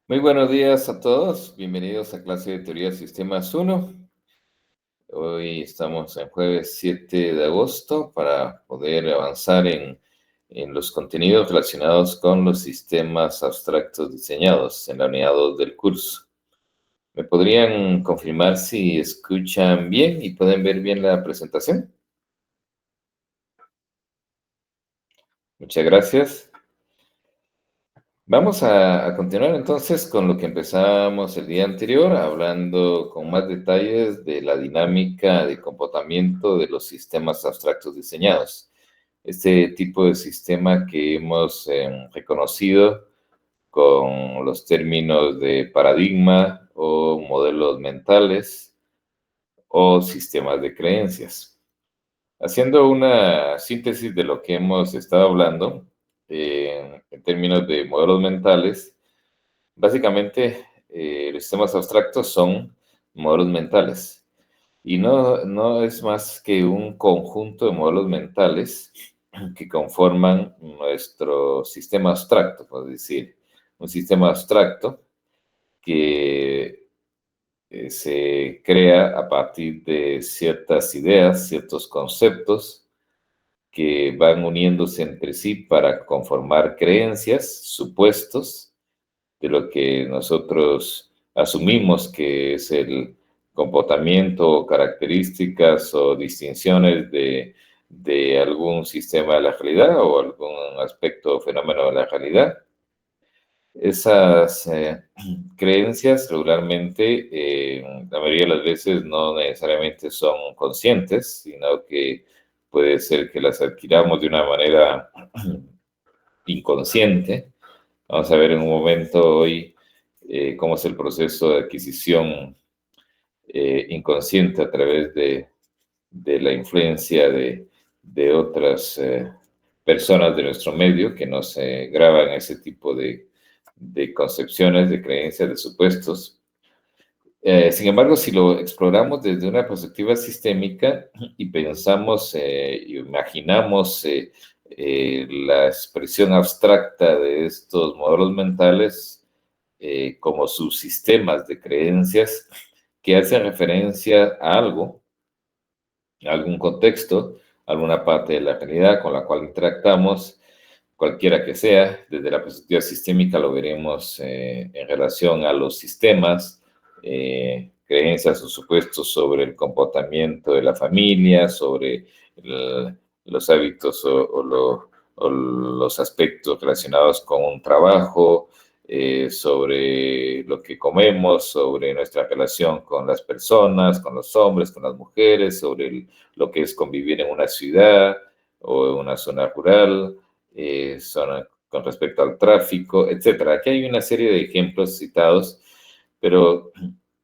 Muy buenos días a todos. Bienvenidos a clase de Teoría de Sistemas 1. Hoy estamos en jueves 7 de agosto para poder avanzar en los contenidos relacionados con los sistemas abstractos diseñados en la unidad 2 del curso. ¿Me podrían confirmar si escuchan bien y pueden ver bien la presentación? Muchas gracias. Vamos a continuar entonces con lo que empezamos el día anterior, hablando con más detalles de la dinámica de comportamiento de los sistemas abstractos diseñados. Este tipo de sistema que hemos reconocido con los términos de paradigma o modelos mentales o sistemas de creencias. Haciendo una síntesis de lo que hemos estado hablando en términos de modelos mentales, básicamente, los sistemas abstractos son modelos mentales y no es más que un conjunto de modelos mentales que conforman nuestro sistema abstracto, por decir, un sistema abstracto que se crea a partir de ciertas ideas, ciertos conceptos que van uniéndose entre sí para conformar creencias, supuestos, de lo que nosotros asumimos que es el comportamiento, características o distinciones de algún sistema de la realidad o algún aspecto o fenómeno de la realidad. Esas creencias regularmente, la mayoría de las veces no necesariamente son conscientes, sino que puede ser que las adquiramos de una manera inconsciente. Vamos a ver en un momento hoy cómo es el proceso de adquisición inconsciente a través de la influencia de otras personas de nuestro medio que nos graban ese tipo de concepciones, de creencias, de supuestos. Sin embargo, si lo exploramos desde una perspectiva sistémica y pensamos, imaginamos la expresión abstracta de estos modelos mentales como subsistemas de creencias que hacen referencia a algo, a algún contexto, alguna parte de la realidad con la cual interactamos, cualquiera que sea. Desde la perspectiva sistémica lo veremos en relación a los sistemas, creencias o supuestos sobre el comportamiento de la familia, sobre los hábitos o los aspectos relacionados con un trabajo, sobre lo que comemos, sobre nuestra relación con las personas, con los hombres, con las mujeres, sobre lo que es convivir en una ciudad o en una zona rural, con respecto al tráfico, etcétera. Aquí hay una serie de ejemplos citados, pero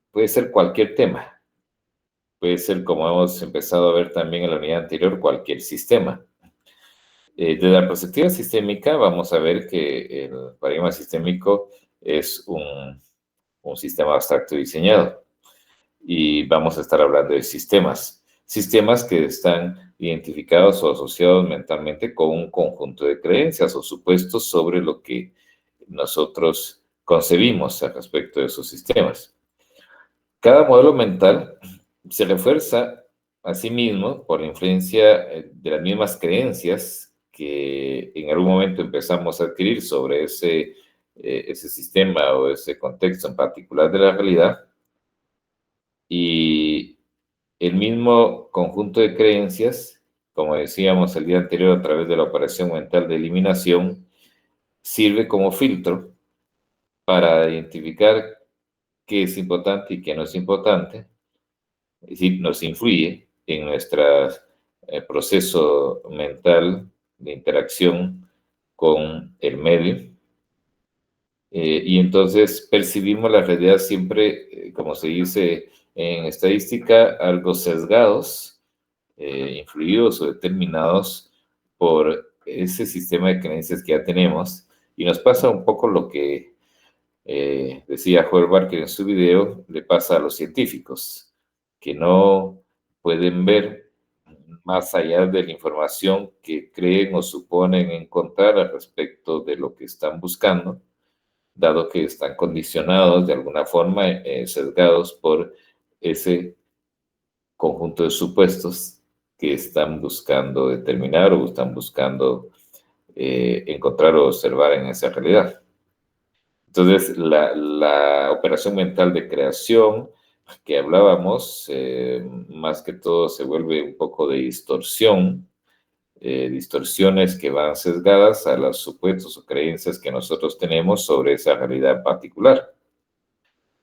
puede ser cualquier tema. Puede ser, como hemos empezado a ver también en la unidad anterior, cualquier sistema. Desde la perspectiva sistémica, vamos a ver que el paradigma sistémico es un sistema abstracto diseñado. Y vamos a estar hablando de sistemas. Sistemas que están identificados o asociados mentalmente con un conjunto de creencias o supuestos sobre lo que nosotros concebimos al respecto de esos sistemas. Cada modelo mental se refuerza a sí mismo por la influencia de las mismas creencias que en algún momento empezamos a adquirir sobre ese sistema o ese contexto en particular de la realidad. Y el mismo conjunto de creencias como decíamos el día anterior, a través de la operación mental de eliminación, sirve como filtro para identificar qué es importante y qué no es importante, es decir, nos influye en nuestro proceso mental de interacción con el medio. Y entonces percibimos la realidad siempre, como se dice en estadística, algo sesgados, influidos o determinados por ese sistema de creencias que ya tenemos. Y nos pasa un poco lo que decía Joel Barker en su video, le pasa a los científicos, que no pueden ver más allá de la información que creen o suponen encontrar al respecto de lo que están buscando, dado que están condicionados de alguna forma, sesgados por ese conjunto de supuestos que están buscando determinar o están buscando encontrar o observar en esa realidad. Entonces, la operación mental de creación que hablábamos, más que todo se vuelve un poco de distorsión, distorsiones que van sesgadas a los supuestos o creencias que nosotros tenemos sobre esa realidad particular.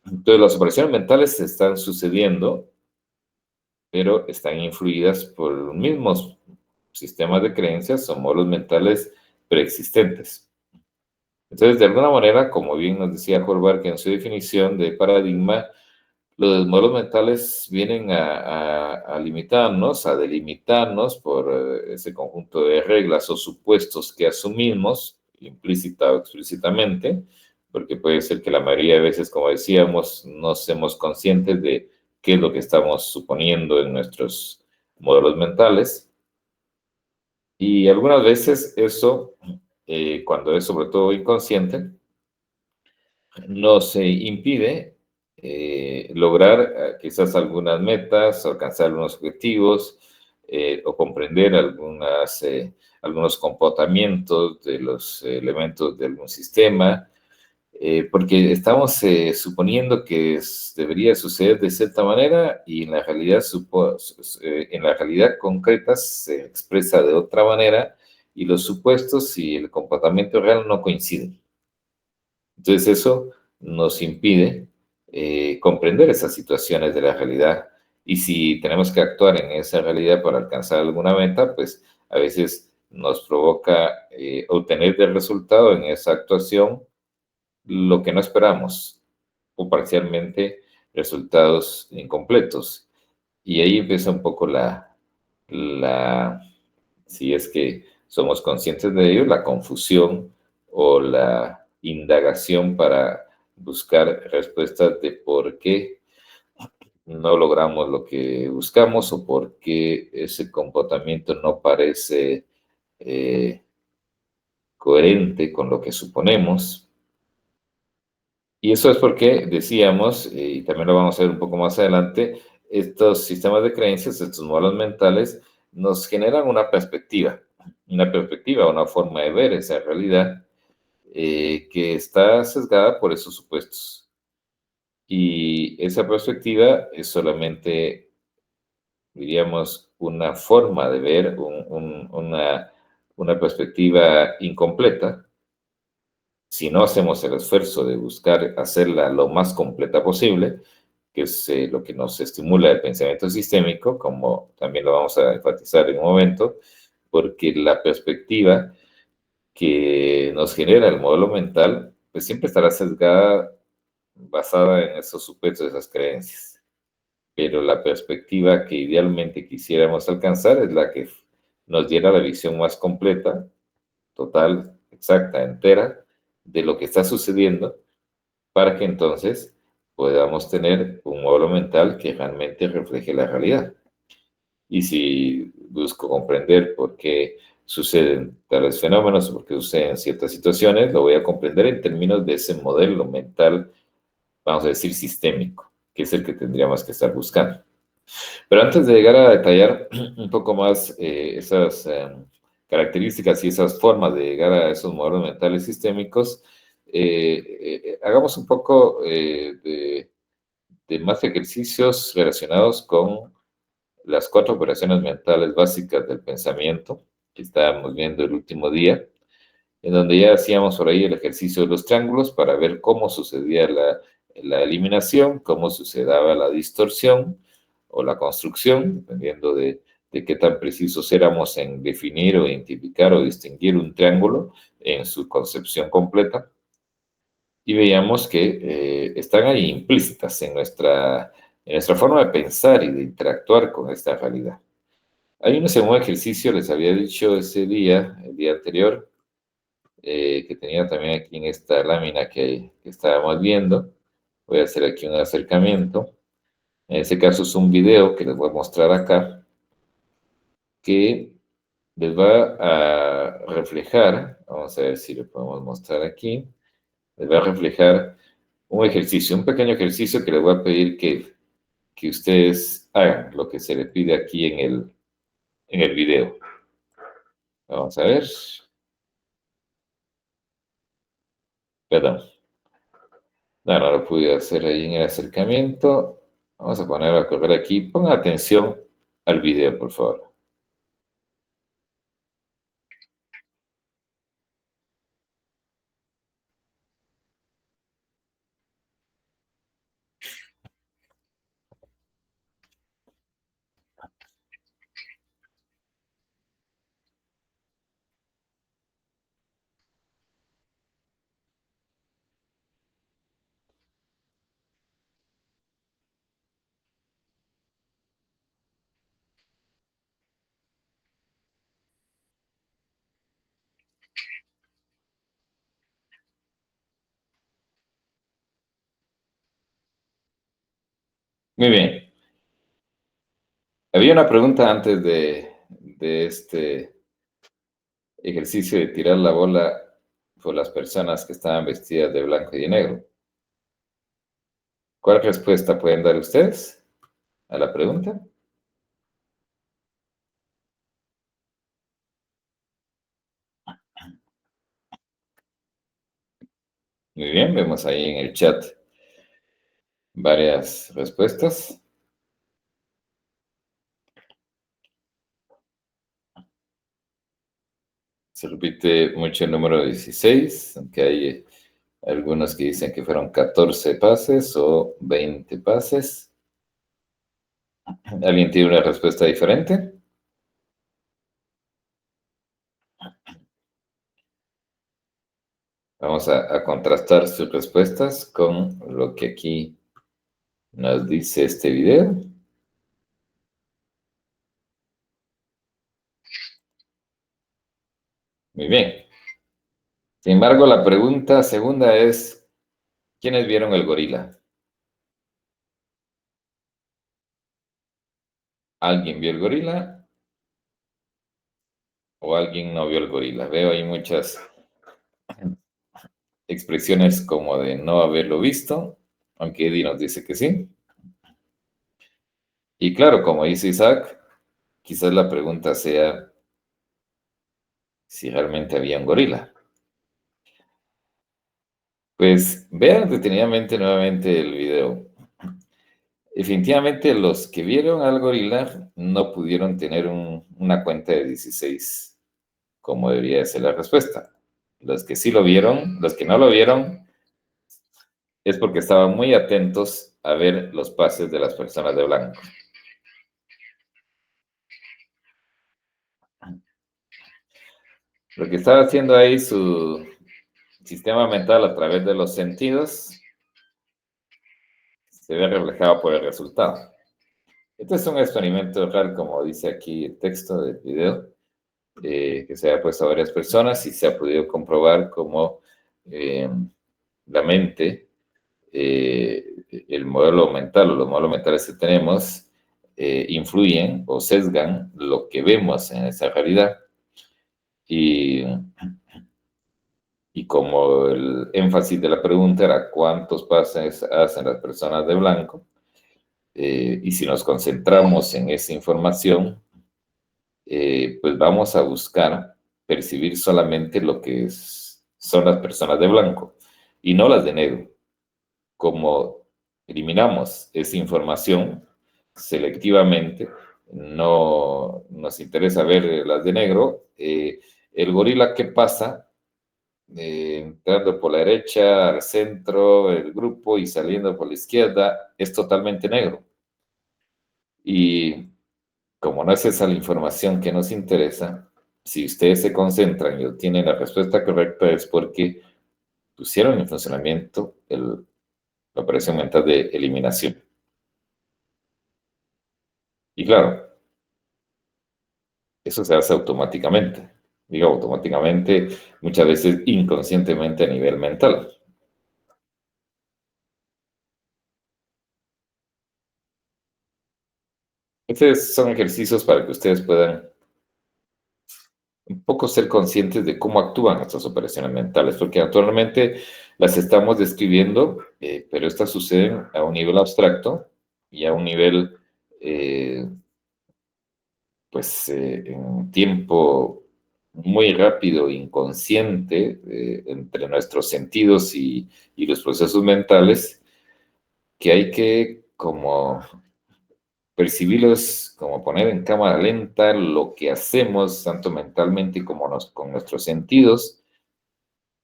Entonces, las operaciones mentales están sucediendo, pero están influidas por los mismos sistemas de creencias o modelos mentales preexistentes. Entonces, de alguna manera, como bien nos decía Holberg en su definición de paradigma, los modelos mentales vienen a limitarnos, a delimitarnos por ese conjunto de reglas o supuestos que asumimos, implícita o explícitamente, porque puede ser que la mayoría de veces, como decíamos, no seamos conscientes de qué es lo que estamos suponiendo en nuestros modelos mentales. Y algunas veces eso, cuando es sobre todo inconsciente, nos impide lograr quizás algunas metas, alcanzar algunos objetivos o comprender algunos comportamientos de los elementos de algún sistema, porque estamos suponiendo que debería suceder de cierta manera y en la realidad concreta se expresa de otra manera y los supuestos y el comportamiento real no coinciden. Entonces eso nos impide comprender esas situaciones de la realidad y si tenemos que actuar en esa realidad para alcanzar alguna meta, pues a veces nos provoca obtener de resultado en esa actuación lo que no esperamos o parcialmente resultados incompletos. Y ahí empieza un poco si es que somos conscientes de ello, la confusión o la indagación para buscar respuestas de por qué no logramos lo que buscamos o por qué ese comportamiento no parece eh, coherente con lo que suponemos. Y eso es porque decíamos, y también lo vamos a ver un poco más adelante, estos sistemas de creencias, estos modelos mentales, nos generan una perspectiva, una forma de ver esa realidad que está sesgada por esos supuestos. Y esa perspectiva es solamente, diríamos, una forma de ver, una perspectiva incompleta, si no hacemos el esfuerzo de buscar hacerla lo más completa posible, que es lo que nos estimula el pensamiento sistémico, como también lo vamos a enfatizar en un momento, porque la perspectiva que nos genera el modelo mental, pues siempre estará sesgada, basada en esos supuestos, esas creencias. Pero la perspectiva que idealmente quisiéramos alcanzar es la que nos diera la visión más completa, total, exacta, entera, de lo que está sucediendo, para que entonces podamos tener un modelo mental que realmente refleje la realidad. Y si busco comprender por qué suceden tales fenómenos o por qué suceden ciertas situaciones, lo voy a comprender en términos de ese modelo mental, vamos a decir, sistémico, que es el que tendríamos que estar buscando. Pero antes de llegar a detallar un poco más esas características y esas formas de llegar a esos modelos mentales sistémicos, hagamos un poco de más ejercicios relacionados con las 4 operaciones mentales básicas del pensamiento que estábamos viendo el último día, en donde ya hacíamos por ahí el ejercicio de los triángulos para ver cómo sucedía la eliminación, cómo sucedía la distorsión o la construcción, dependiendo de qué tan precisos éramos en definir o identificar o distinguir un triángulo en su concepción completa. Y veíamos que están ahí implícitas en nuestra forma de pensar y de interactuar con esta realidad. Hay un segundo ejercicio, les había dicho ese día, el día anterior, que tenía también aquí en esta lámina que estábamos viendo. Voy a hacer aquí un acercamiento. En este caso es un video que les voy a mostrar acá, que les va a reflejar, vamos a ver si lo podemos mostrar aquí, les va a reflejar un ejercicio, un pequeño ejercicio que les voy a pedir que ustedes hagan, lo que se les pide aquí en el video. Vamos a ver. Perdón. No, no lo pude hacer ahí en el acercamiento. Vamos a ponerlo a correr aquí. Pongan atención al video, por favor. Muy bien. Había una pregunta antes de este ejercicio de tirar la bola por las personas que estaban vestidas de blanco y de negro. ¿Cuál respuesta pueden dar ustedes a la pregunta? Muy bien, vemos ahí en el chat varias respuestas. Se repite mucho el número 16, aunque hay algunos que dicen que fueron 14 pases o 20 pases. ¿Alguien tiene una respuesta diferente? Vamos a contrastar sus respuestas con lo que aquí nos dice este video. Muy bien. Sin embargo, la pregunta segunda es, ¿quiénes vieron el gorila? ¿Alguien vio el gorila o alguien no vio el gorila? Veo ahí muchas expresiones como de no haberlo visto, aunque Eddie nos dice que sí. Y claro, como dice Isaac, quizás la pregunta sea si realmente había un gorila. Pues vean detenidamente nuevamente el video. Definitivamente los que vieron al gorila no pudieron tener una cuenta de 16, como debería ser la respuesta. Los que sí lo vieron, los que no lo vieron, es porque estaban muy atentos a ver los pases de las personas de blanco. Lo que estaba haciendo ahí su sistema mental a través de los sentidos se ve reflejado por el resultado. Este es un experimento real, como dice aquí el texto del video, que se ha puesto a varias personas y se ha podido comprobar cómo la mente, el modelo mental o los modelos mentales que tenemos, influyen o sesgan lo que vemos en esa realidad. Y como el énfasis de la pregunta era cuántos pases hacen las personas de blanco, y si nos concentramos en esa información, pues vamos a buscar percibir solamente lo que son las personas de blanco y no las de negro. Como eliminamos esa información selectivamente, no nos interesa ver las de negro. El gorila que pasa, entrando por la derecha, al centro, el grupo y saliendo por la izquierda, es totalmente negro. Y como no es esa la información que nos interesa, si ustedes se concentran y obtienen la respuesta correcta es porque pusieron en funcionamiento la operación mental de eliminación. Y claro, eso se hace automáticamente. Digo automáticamente, muchas veces inconscientemente a nivel mental. Estos son ejercicios para que ustedes puedan un poco ser conscientes de cómo actúan estas operaciones mentales, porque actualmente las estamos describiendo, pero estas suceden a un nivel abstracto y a un nivel, eh, en un tiempo muy rápido, inconsciente, entre nuestros sentidos y los procesos mentales, que hay que como percibirlos, como poner en cámara lenta lo que hacemos, tanto mentalmente como con nuestros sentidos,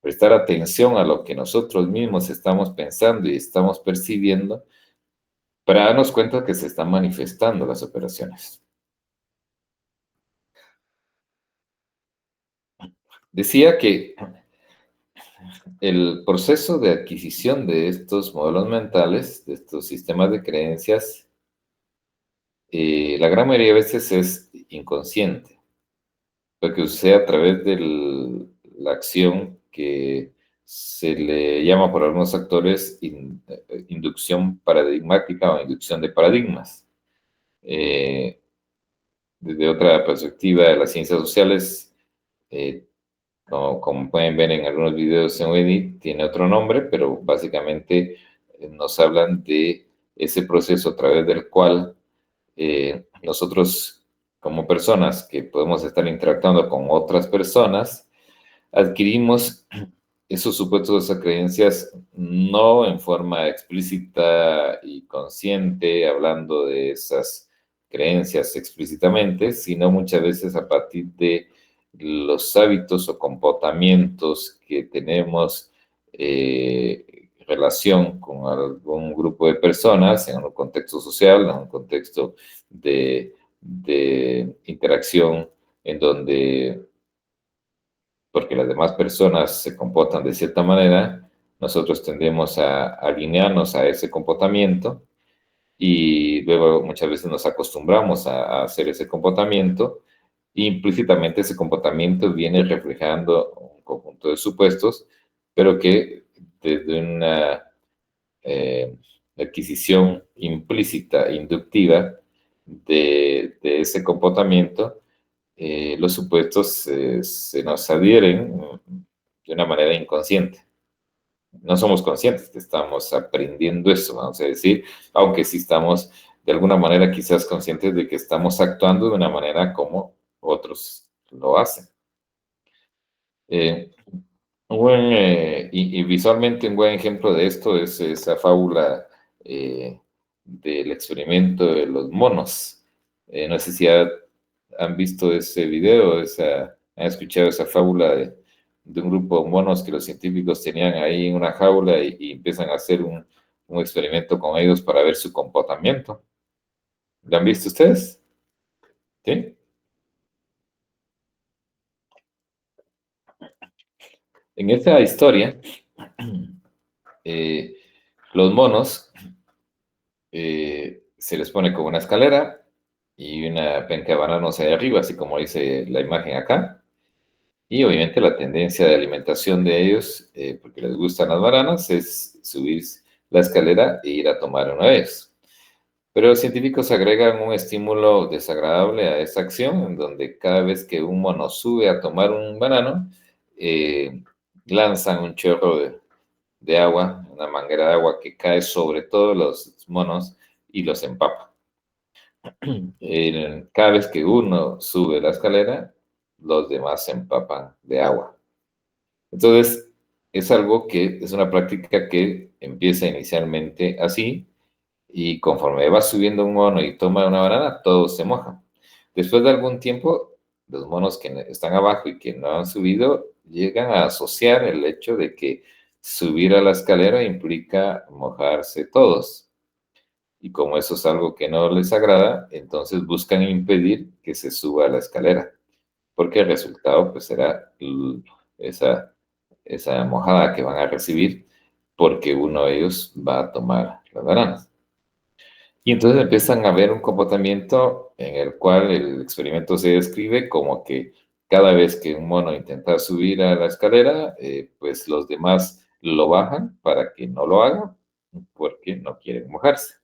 prestar atención a lo que nosotros mismos estamos pensando y estamos percibiendo para darnos cuenta que se están manifestando las operaciones. Decía que el proceso de adquisición de estos modelos mentales, de estos sistemas de creencias, la gran mayoría de veces es inconsciente, porque sucede a través de la acción que se le llama por algunos actores inducción paradigmática o inducción de paradigmas. Eh, Desde otra perspectiva de las ciencias sociales, eh, como pueden ver en algunos videos en Reddit, tiene otro nombre, pero básicamente nos hablan de ese proceso a través del cual nosotros, como personas que podemos estar interactuando con otras personas, adquirimos esos supuestos, esas creencias, no en forma explícita y consciente, hablando de esas creencias explícitamente, sino muchas veces a partir de los hábitos o comportamientos que tenemos relación con algún grupo de personas en un contexto social, en un contexto de interacción en donde porque las demás personas se comportan de cierta manera, nosotros tendemos a alinearnos a ese comportamiento y luego muchas veces nos acostumbramos a hacer ese comportamiento. E implícitamente ese comportamiento viene reflejando un conjunto de supuestos, pero que desde una eh, adquisición implícita, inductiva de ese comportamiento, los supuestos se nos adhieren de una manera inconsciente. No somos conscientes que estamos aprendiendo eso, vamos a decir, aunque sí estamos de alguna manera quizás conscientes de que estamos actuando de una manera como otros lo hacen. Eh, y visualmente un buen ejemplo de esto es esa fábula del experimento de los monos. No sé si han visto ese video, han escuchado esa fábula de un grupo de monos que los científicos tenían ahí en una jaula y empiezan a hacer un experimento con ellos para ver su comportamiento. ¿Lo han visto ustedes? ¿Sí? En esta historia, eh, los monos se les pone como una escalera y una penca de bananos ahí arriba, así como dice la imagen acá. Y obviamente la tendencia de alimentación de ellos, porque les gustan las bananas, es subir la escalera e ir a tomar una vez. Pero los científicos agregan un estímulo desagradable a esa acción, en donde cada vez que un mono sube a tomar un banano, eh, lanzan un chorro de agua, una manguera de agua que cae sobre todos los monos y los empapa. Cada vez que uno sube la escalera, los demás se empapan de agua. Entonces, es algo que es una práctica que empieza inicialmente así y conforme va subiendo un mono y toma una banana, todos se mojan. Después de algún tiempo, los monos que están abajo y que no han subido llegan a asociar el hecho de que subir a la escalera implica mojarse todos. Y como eso es algo que no les agrada, entonces buscan impedir que se suba a la escalera, porque el resultado pues será esa, esa mojada que van a recibir porque uno de ellos va a tomar las bananas. Y entonces empiezan a ver un comportamiento en el cual el experimento se describe como que cada vez que un mono intenta subir a la escalera, pues los demás lo bajan para que no lo haga porque no quieren mojarse.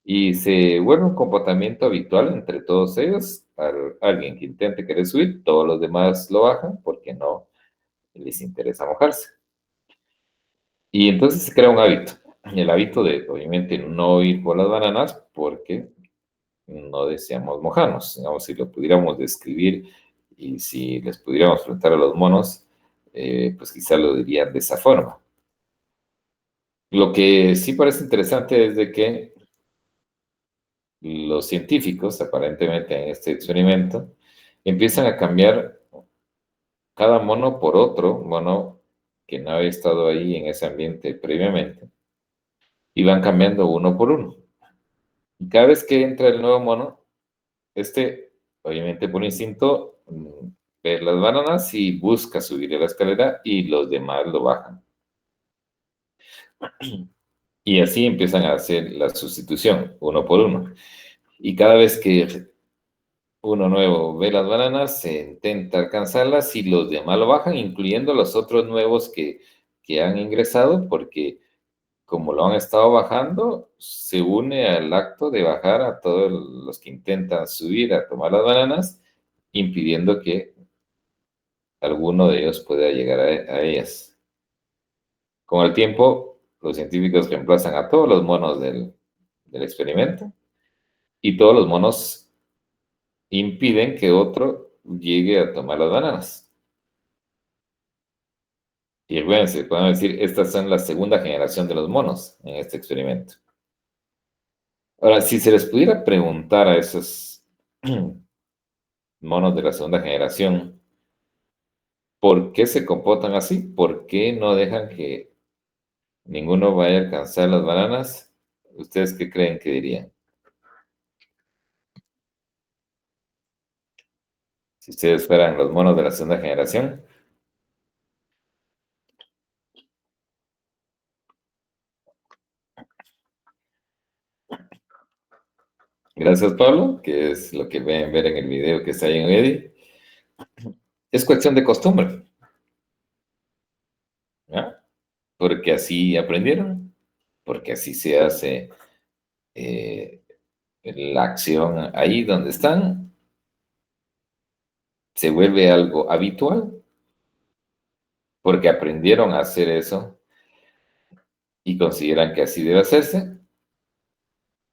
Y se vuelve un comportamiento habitual entre todos ellos. Alguien que intente querer subir, todos los demás lo bajan porque no les interesa mojarse. Y entonces se crea un hábito. El hábito de, obviamente, no ir por las bananas porque no deseamos mojarnos. Digamos, si lo pudiéramos describir y si les pudiéramos preguntar a los monos, pues quizá lo dirían de esa forma. Lo que sí parece interesante es de que los científicos, aparentemente en este experimento, empiezan a cambiar cada mono por otro mono que no había estado ahí en ese ambiente previamente, y van cambiando uno por uno. Y cada vez que entra el nuevo mono, este, obviamente por instinto, ve las bananas y busca subir a la escalera y los demás lo bajan. Y así empiezan a hacer la sustitución, uno por uno. Y cada vez que uno nuevo ve las bananas, se intenta alcanzarlas y los demás lo bajan, incluyendo los otros nuevos que han ingresado, porque como lo han estado bajando, se une al acto de bajar a todos los que intentan subir a tomar las bananas, impidiendo que alguno de ellos pueda llegar a ellas. Con el tiempo, los científicos reemplazan a todos los monos del experimento y todos los monos impiden que otro llegue a tomar las bananas. Y recuerden, pueden decir, estas son la segunda generación de los monos en este experimento. Ahora, si se les pudiera preguntar a esos monos de la segunda generación, ¿por qué se comportan así? ¿Por qué no dejan que ninguno vaya a alcanzar las bananas? ¿Ustedes qué creen que dirían? Si ustedes fueran los monos de la segunda generación. Gracias, Pablo, que es lo que ven ver en el video que está ahí en Eddie. Es cuestión de costumbre, ¿no? Porque así aprendieron, porque así se hace eh, la acción ahí donde están, se vuelve algo habitual, porque aprendieron a hacer eso y consideran que así debe hacerse.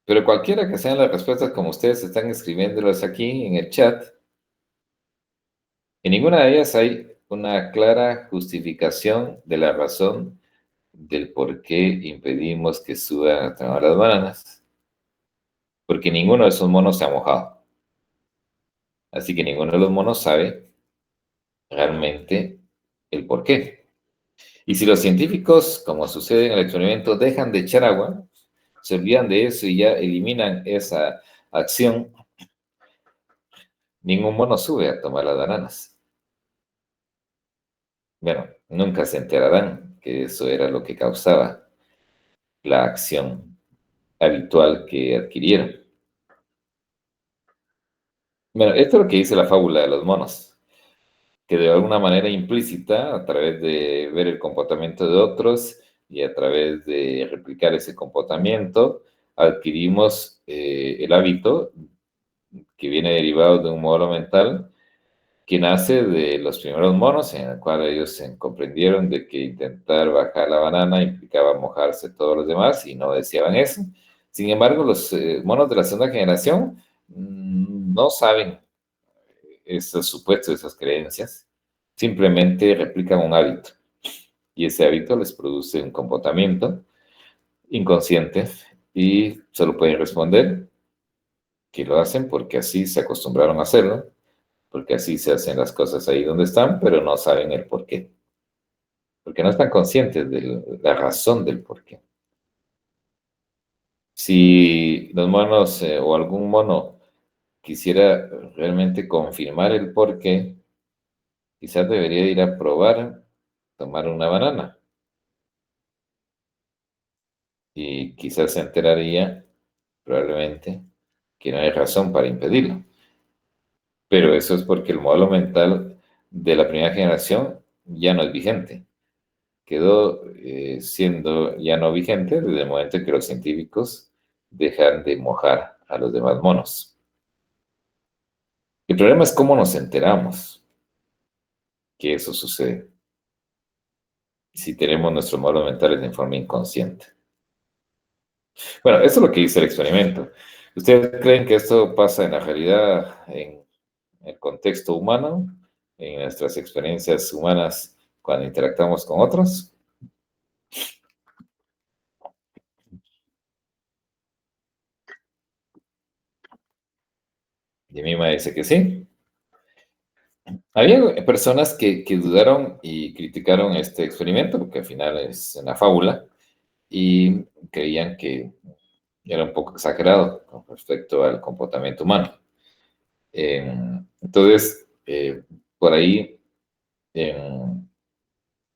Pero cualquiera que sean las respuestas, como ustedes están escribiéndolas aquí en el chat, en ninguna de ellas hay una clara justificación de la razón del por qué impedimos que suban a tomar las bananas, porque ninguno de esos monos se ha mojado. Así que ninguno de los monos sabe realmente el por qué. Y si los científicos, como sucede en el experimento, dejan de echar agua, se olvidan de eso y ya eliminan esa acción, ningún mono sube a tomar las bananas. Bueno, nunca se enterarán que eso era lo que causaba la acción habitual que adquirieron. Bueno, esto es lo que dice la fábula de los monos, que de alguna manera implícita, a través de ver el comportamiento de otros y a través de replicar ese comportamiento, adquirimos el hábito que viene derivado de un modelo mental que nace de los primeros monos, en el cual ellos se comprendieron de que intentar bajar la banana implicaba mojarse todos los demás y no deseaban eso. Sin embargo, los monos de la segunda generación no saben esos supuestos, esas creencias, simplemente replican un hábito y ese hábito les produce un comportamiento inconsciente y solo pueden responder que lo hacen porque así se acostumbraron a hacerlo, porque así se hacen las cosas ahí donde están, pero no saben el por qué, porque no están conscientes de la razón del por qué. Si los monos o algún mono quisiera realmente confirmar el por qué, quizás debería ir a probar, tomar una banana y quizás se enteraría probablemente que no hay razón para impedirlo. Pero eso es porque el modelo mental de la primera generación ya no es vigente. Quedó siendo ya no vigente desde el momento en que los científicos dejan de mojar a los demás monos. El problema es cómo nos enteramos que eso sucede si tenemos nuestros modelos mentales de forma inconsciente. Bueno, eso es lo que dice el experimento. ¿Ustedes creen que esto pasa en la realidad, en el contexto humano, en nuestras experiencias humanas cuando interactuamos con otros? Y mi mamá dice que sí. Había personas que dudaron y criticaron este experimento, porque al final es una fábula, y creían que era un poco exagerado con respecto al comportamiento humano. Entonces, por ahí, en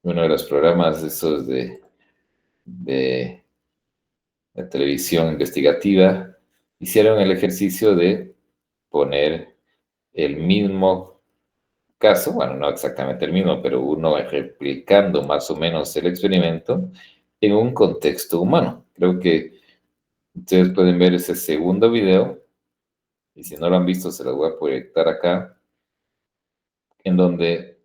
uno de los programas esos de la televisión investigativa, hicieron el ejercicio de poner el mismo caso, bueno, no exactamente el mismo, pero uno replicando más o menos el experimento en un contexto humano. Creo que ustedes pueden ver ese segundo video, y si no lo han visto, se lo voy a proyectar acá, en donde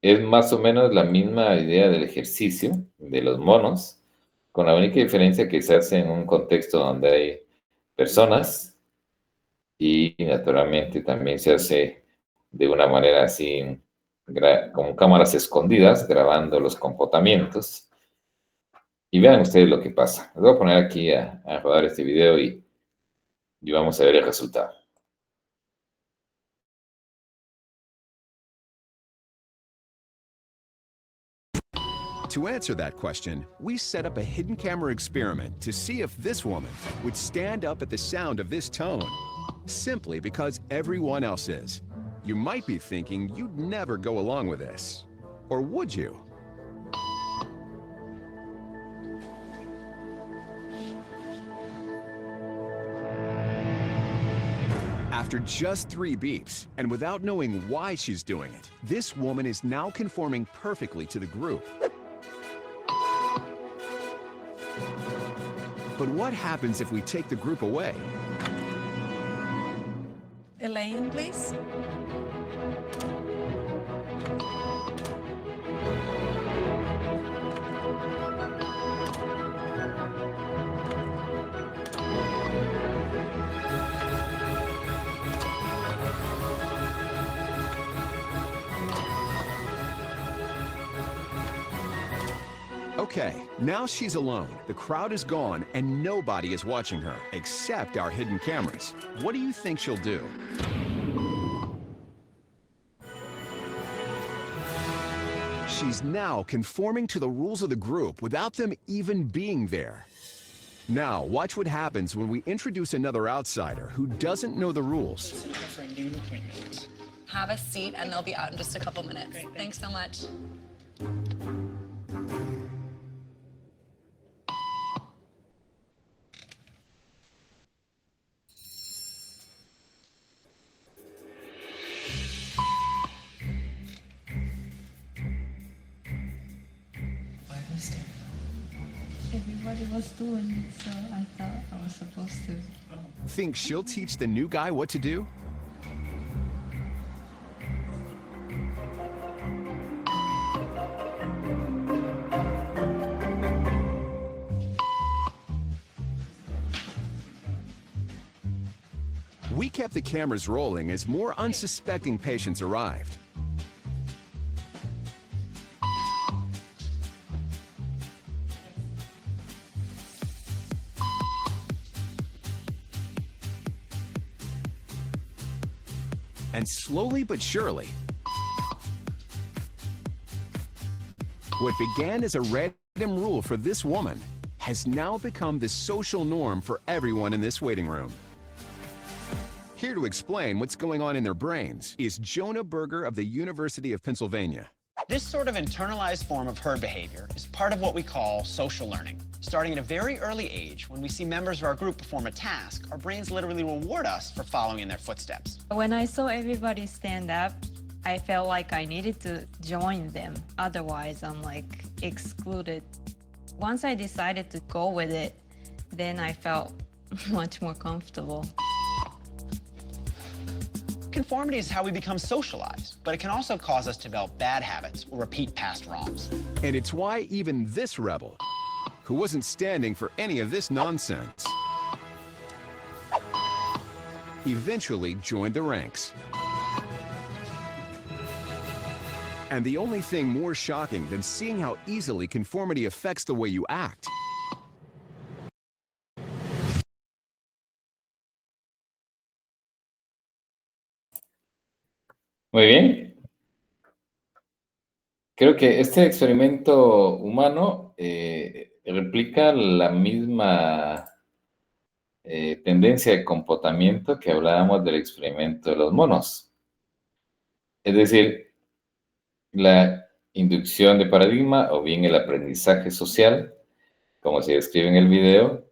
es más o menos la misma idea del ejercicio de los monos, con la única diferencia que se hace en un contexto donde hay personas y naturalmente también se hace de una manera así, con cámaras escondidas, grabando los comportamientos. Y vean ustedes lo que pasa. Les voy a poner aquí a rodar este video y vamos a ver el resultado. To answer that question, we set up a hidden camera experiment to see if this woman would stand up at the sound of this tone, simply because everyone else is. You might be thinking you'd never go along with this. Or would you? After just 3 beeps, and without knowing why she's doing it, this woman is now conforming perfectly to the group. But what happens if we take the group away? Elaine, please. Okay, now she's alone. The crowd is gone and nobody is watching her, except our hidden cameras. What do you think she'll do? She's now conforming to the rules of the group without them even being there. Now, watch what happens when we introduce another outsider who doesn't know the rules. Have a seat and they'll be out in just a couple minutes. Great, thanks so much. Everybody was doing it, so I thought I was supposed to. Think she'll teach the new guy what to do? We kept the cameras rolling as more unsuspecting patients arrived. And slowly but surely, what began as a random rule for this woman has now become the social norm for everyone in this waiting room. Here to explain what's going on in their brains is Jonah Berger of the University of Pennsylvania. This sort of internalized form of herd behavior is part of what we call social learning. Starting at a very early age, when we see members of our group perform a task, our brains literally reward us for following in their footsteps. When I saw everybody stand up, I felt like I needed to join them. Otherwise, I'm like excluded. Once I decided to go with it, then I felt much more comfortable. Conformity is how we become socialized, but it can also cause us to develop bad habits or repeat past wrongs. And it's why even this rebel, who wasn't standing for any of this nonsense, eventually joined the ranks. And the only thing more shocking than seeing how easily conformity affects the way you act Muy bien. Creo que este experimento humano replica la misma tendencia de comportamiento que hablábamos del experimento de los monos. Es decir, la inducción de paradigma o bien el aprendizaje social, como se describe en el video,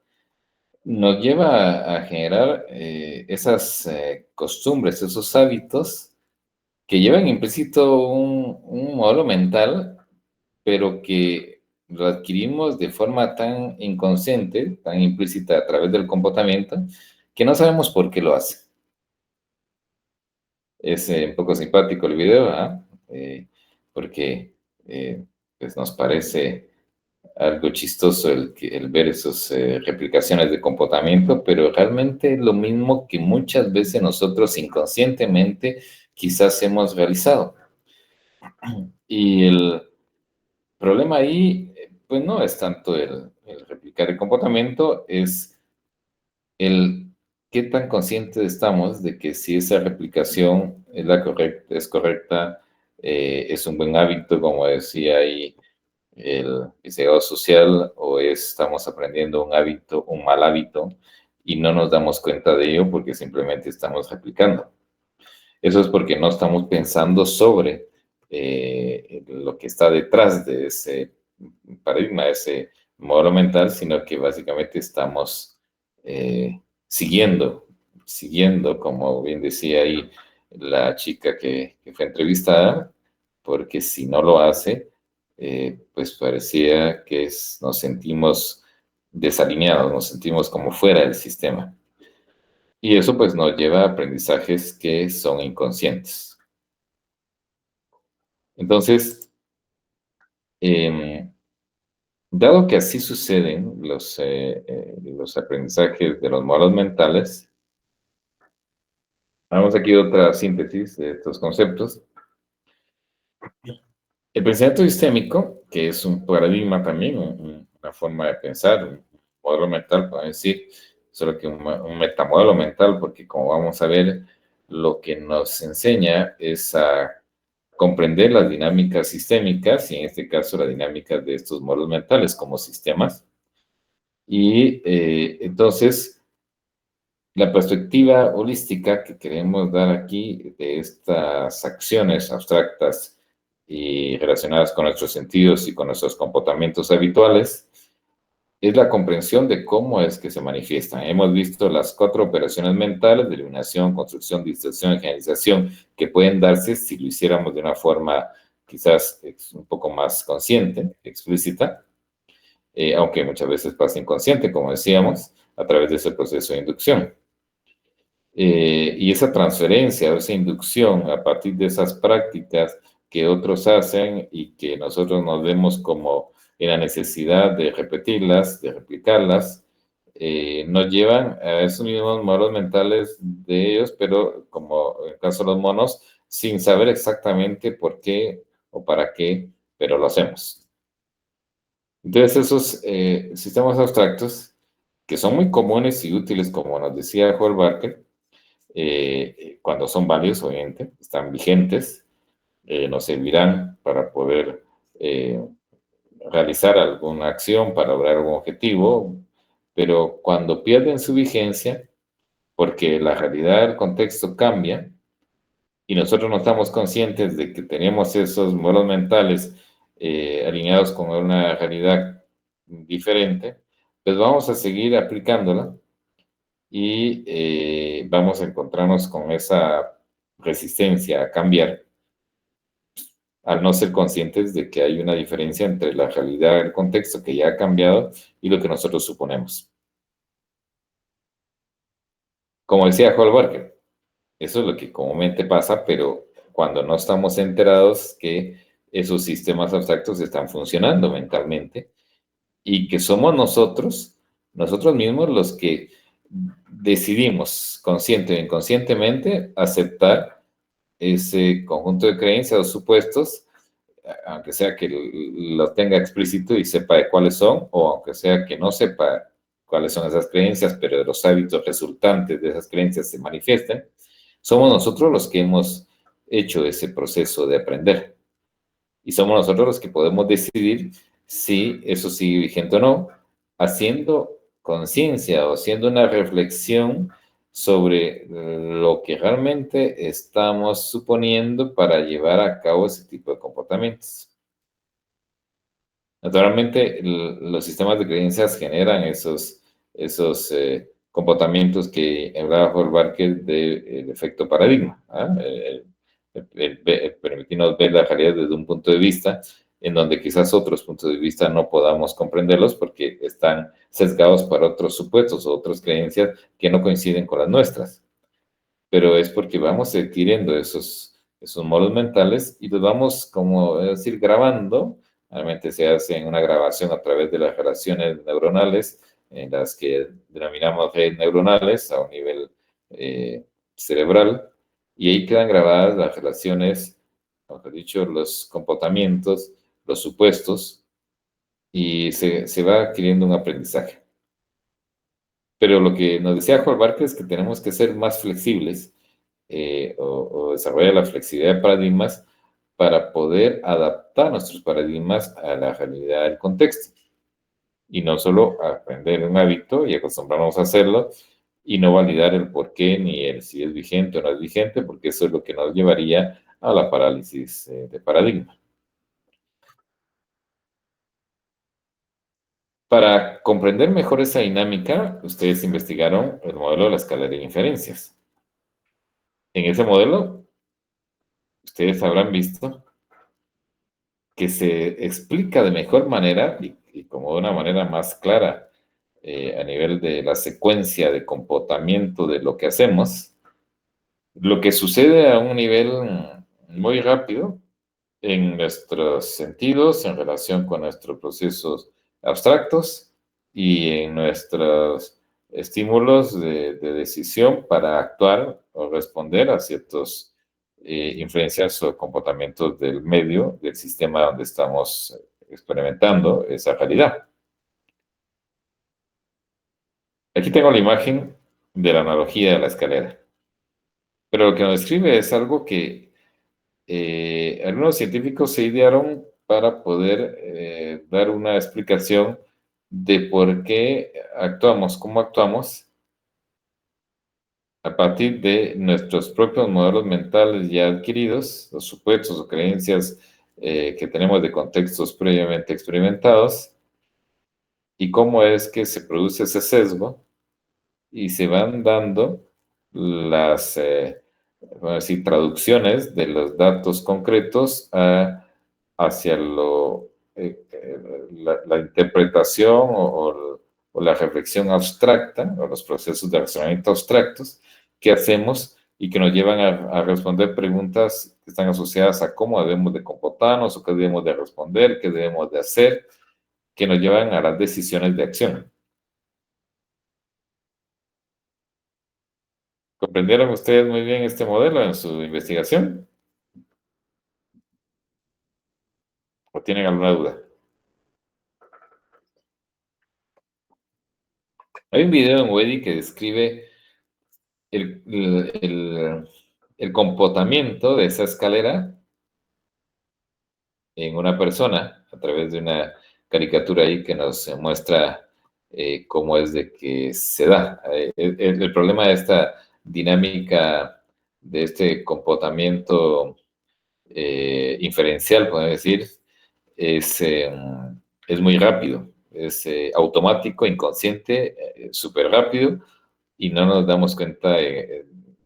nos lleva a generar esas costumbres, esos hábitos que llevan implícito un modelo mental, pero que lo adquirimos de forma tan inconsciente, tan implícita a través del comportamiento, que no sabemos por qué lo hace. Es un poco simpático el video, porque pues nos parece algo chistoso el ver esas replicaciones de comportamiento, pero realmente es lo mismo que muchas veces nosotros inconscientemente quizás hemos realizado. Y el problema ahí, pues no es tanto el replicar el comportamiento, es el qué tan conscientes estamos de que si esa replicación es correcta, es un buen hábito, como decía ahí el diseñador social, o estamos aprendiendo un hábito, un mal hábito, y no nos damos cuenta de ello porque simplemente estamos replicando. Eso es porque no estamos pensando sobre lo que está detrás de ese paradigma, ese modelo mental, sino que básicamente estamos siguiendo, como bien decía ahí la chica que fue entrevistada, porque si no lo hace, pues parecía que nos sentimos desalineados, nos sentimos como fuera del sistema. Y eso pues nos lleva a aprendizajes que son inconscientes. Entonces, dado que así suceden los aprendizajes de los modelos mentales, vamos aquí a otra síntesis de estos conceptos. El pensamiento sistémico, que es un paradigma también, una forma de pensar, un modelo mental, podemos decir, solo que un metamodelo mental, porque como vamos a ver, lo que nos enseña es a comprender las dinámicas sistémicas, y en este caso las dinámicas de estos modelos mentales como sistemas. Y entonces, la perspectiva holística que queremos dar aquí de estas acciones abstractas y relacionadas con nuestros sentidos y con nuestros comportamientos habituales, es la comprensión de cómo es que se manifiestan. Hemos visto las 4 operaciones mentales de eliminación, construcción, distracción y generalización que pueden darse si lo hiciéramos de una forma quizás un poco más consciente, explícita, aunque muchas veces pasa inconsciente, como decíamos, a través de ese proceso de inducción. Y esa transferencia o esa inducción a partir de esas prácticas que otros hacen y que nosotros nos vemos como en la necesidad de repetirlas, de replicarlas, nos llevan a esos mismos modelos mentales de ellos, pero como en el caso de los monos, sin saber exactamente por qué o para qué, pero lo hacemos. Entonces esos sistemas abstractos, que son muy comunes y útiles, como nos decía Howard Barker, cuando son válidos, obviamente, están vigentes, nos servirán para poder realizar alguna acción, para lograr algún objetivo, pero cuando pierden su vigencia, porque la realidad del contexto cambia y nosotros no estamos conscientes de que tenemos esos modelos mentales alineados con una realidad diferente, pues vamos a seguir aplicándola y vamos a encontrarnos con esa resistencia a cambiar al no ser conscientes de que hay una diferencia entre la realidad del contexto que ya ha cambiado y lo que nosotros suponemos. Como decía Hall Barker, eso es lo que comúnmente pasa, pero cuando no estamos enterados que esos sistemas abstractos están funcionando mentalmente y que somos nosotros mismos los que decidimos consciente o inconscientemente aceptar ese conjunto de creencias o supuestos, aunque sea que lo tenga explícito y sepa de cuáles son, o aunque sea que no sepa cuáles son esas creencias, pero los hábitos resultantes de esas creencias se manifiesten, somos nosotros los que hemos hecho ese proceso de aprender. Y somos nosotros los que podemos decidir si eso sigue vigente o no, haciendo conciencia o haciendo una reflexión sobre lo que realmente estamos suponiendo para llevar a cabo ese tipo de comportamientos. Naturalmente, los sistemas de creencias generan esos comportamientos que hablaba Hall Barker del efecto paradigma, ¿ah? El permitirnos ver la realidad desde un punto de vista en donde quizás otros puntos de vista no podamos comprenderlos porque están sesgados para otros supuestos o otras creencias que no coinciden con las nuestras. Pero es porque vamos adquiriendo esos modos mentales y los vamos, como decir, grabando. Realmente se hace una grabación a través de las relaciones neuronales, en las que denominamos redes neuronales a un nivel cerebral, y ahí quedan grabadas las relaciones, mejor dicho, los comportamientos, los supuestos, y se va adquiriendo un aprendizaje. Pero lo que nos decía Hall Barker es que tenemos que ser más flexibles o desarrollar la flexibilidad de paradigmas para poder adaptar nuestros paradigmas a la realidad del contexto. Y no solo aprender un hábito y acostumbrarnos a hacerlo y no validar el por qué ni el si es vigente o no es vigente, porque eso es lo que nos llevaría a la parálisis de paradigma. Para comprender mejor esa dinámica, ustedes investigaron el modelo de la escalera de inferencias. En ese modelo, ustedes habrán visto que se explica de mejor manera y como de una manera más clara a nivel de la secuencia de comportamiento de lo que hacemos, lo que sucede a un nivel muy rápido en nuestros sentidos en relación con nuestros procesos abstractos y en nuestros estímulos de decisión para actuar o responder a ciertos influencias o comportamientos del medio, del sistema donde estamos experimentando esa realidad. Aquí tengo la imagen de la analogía de la escalera, pero lo que nos describe es algo que algunos científicos se idearon para poder dar una explicación de por qué actuamos como actuamos a partir de nuestros propios modelos mentales ya adquiridos, los supuestos o creencias que tenemos de contextos previamente experimentados, y cómo es que se produce ese sesgo y se van dando las vamos a decir, traducciones de los datos concretos hacia la interpretación o la reflexión abstracta o los procesos de razonamiento abstractos que hacemos y que nos llevan a responder preguntas que están asociadas a cómo debemos de comportarnos o qué debemos de responder, qué debemos de hacer, que nos llevan a las decisiones de acción. ¿Comprendieron ustedes muy bien este modelo en su investigación? ¿O tienen alguna duda? Hay un video en Wedi que describe el comportamiento de esa escalera en una persona a través de una caricatura ahí que nos muestra cómo es de que se da. El problema de esta dinámica, de este comportamiento inferencial, podemos decir, es muy rápido, es automático, inconsciente, súper rápido, y no nos damos cuenta,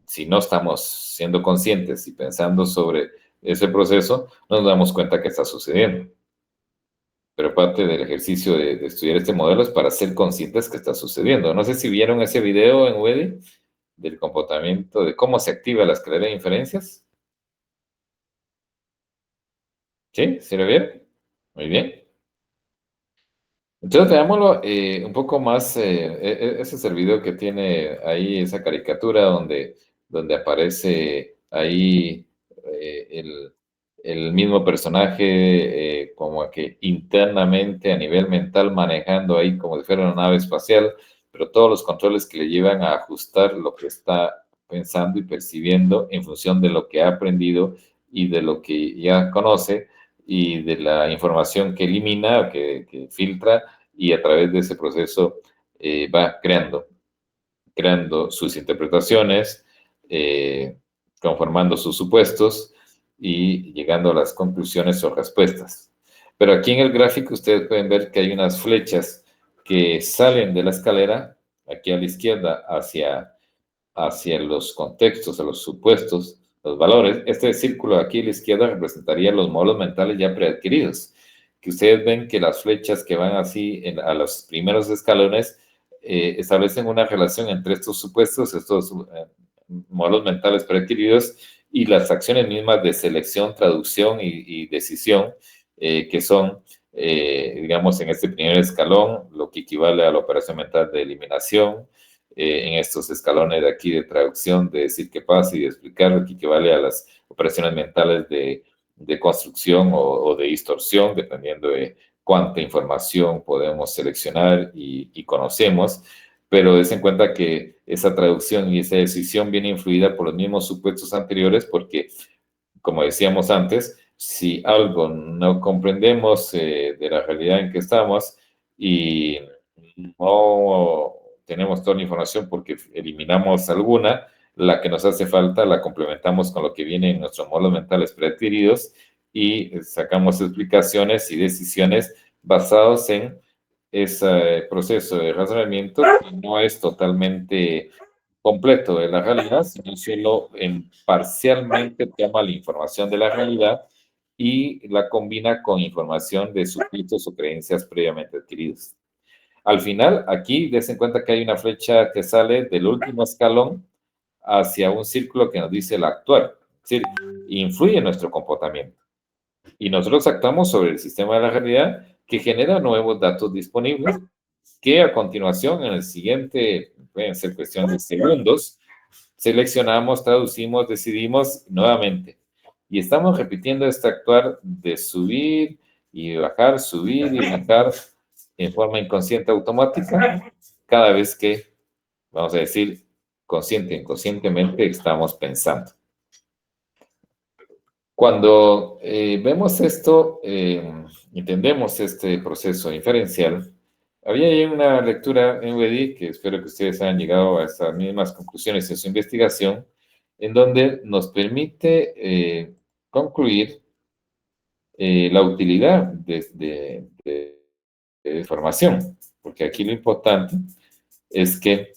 si no estamos siendo conscientes y pensando sobre ese proceso, no nos damos cuenta que está sucediendo. Pero parte del ejercicio de estudiar este modelo es para ser conscientes que está sucediendo. No sé si vieron ese video en Wedi del comportamiento, de cómo se activa la escalera de inferencias. ¿Sí? ¿Sí lo vieron? Muy bien. Entonces, veámoslo un poco más. Ese es el video que tiene ahí esa caricatura donde aparece ahí el mismo personaje como que internamente a nivel mental manejando ahí como si fuera una nave espacial, pero todos los controles que le llevan a ajustar lo que está pensando y percibiendo en función de lo que ha aprendido y de lo que ya conoce y de la información que elimina, que filtra, y a través de ese proceso va creando sus interpretaciones, conformando sus supuestos y llegando a las conclusiones o respuestas. Pero aquí en el gráfico ustedes pueden ver que hay unas flechas que salen de la escalera, aquí a la izquierda, hacia los contextos, a los supuestos, los valores. Este círculo aquí a la izquierda representaría los modelos mentales ya preadquiridos, que ustedes ven que las flechas que van así a los primeros escalones establecen una relación entre estos supuestos, estos modelos mentales preadquiridos y las acciones mismas de selección, traducción y decisión, que son, digamos, en este primer escalón, lo que equivale a la operación mental de eliminación, en estos escalones de aquí de traducción, de decir qué pasa y de explicar, lo que equivale a las operaciones mentales de construcción o de distorsión, dependiendo de cuánta información podemos seleccionar y conocemos, pero des en cuenta que esa traducción y esa decisión viene influida por los mismos supuestos anteriores, porque, como decíamos antes, si algo no comprendemos de la realidad en que estamos y no tenemos toda la información porque eliminamos alguna, la que nos hace falta la complementamos con lo que viene en nuestros modelos mentales preadquiridos y sacamos explicaciones y decisiones basados en ese proceso de razonamiento que no es totalmente completo de la realidad, sino solo parcialmente toma la información de la realidad y la combina con información de supuestos o creencias previamente adquiridas. Al final, aquí des en cuenta que hay una flecha que sale del último escalón hacia un círculo que nos dice el actuar, es decir, influye en nuestro comportamiento. Y nosotros actuamos sobre el sistema de la realidad que genera nuevos datos disponibles que a continuación, en el siguiente, pueden ser cuestión de segundos, seleccionamos, traducimos, decidimos nuevamente. Y estamos repitiendo este actuar de subir y bajar, subir y bajar en forma inconsciente automática cada vez que, vamos a decir, consciente e inconscientemente estamos pensando. Cuando vemos esto, entendemos este proceso inferencial, había ahí una lectura en UEDI, que espero que ustedes hayan llegado a estas mismas conclusiones en su investigación, en donde nos permite concluir la utilidad de información, porque aquí lo importante es que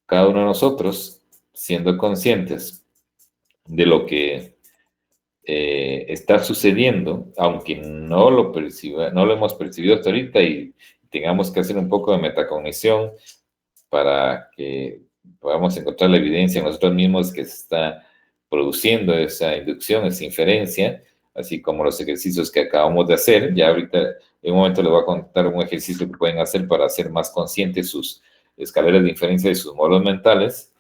cada uno de nosotros, siendo conscientes de lo que está sucediendo, aunque no lo hemos percibido hasta ahorita y tengamos que hacer un poco de metacognición para que podamos encontrar la evidencia en nosotros mismos que se está produciendo esa inducción, esa inferencia, así como los ejercicios que acabamos de hacer. Ya ahorita, en un momento les voy a contar un ejercicio que pueden hacer para hacer más conscientes sus escaleras de inferencia y sus modelos mentales,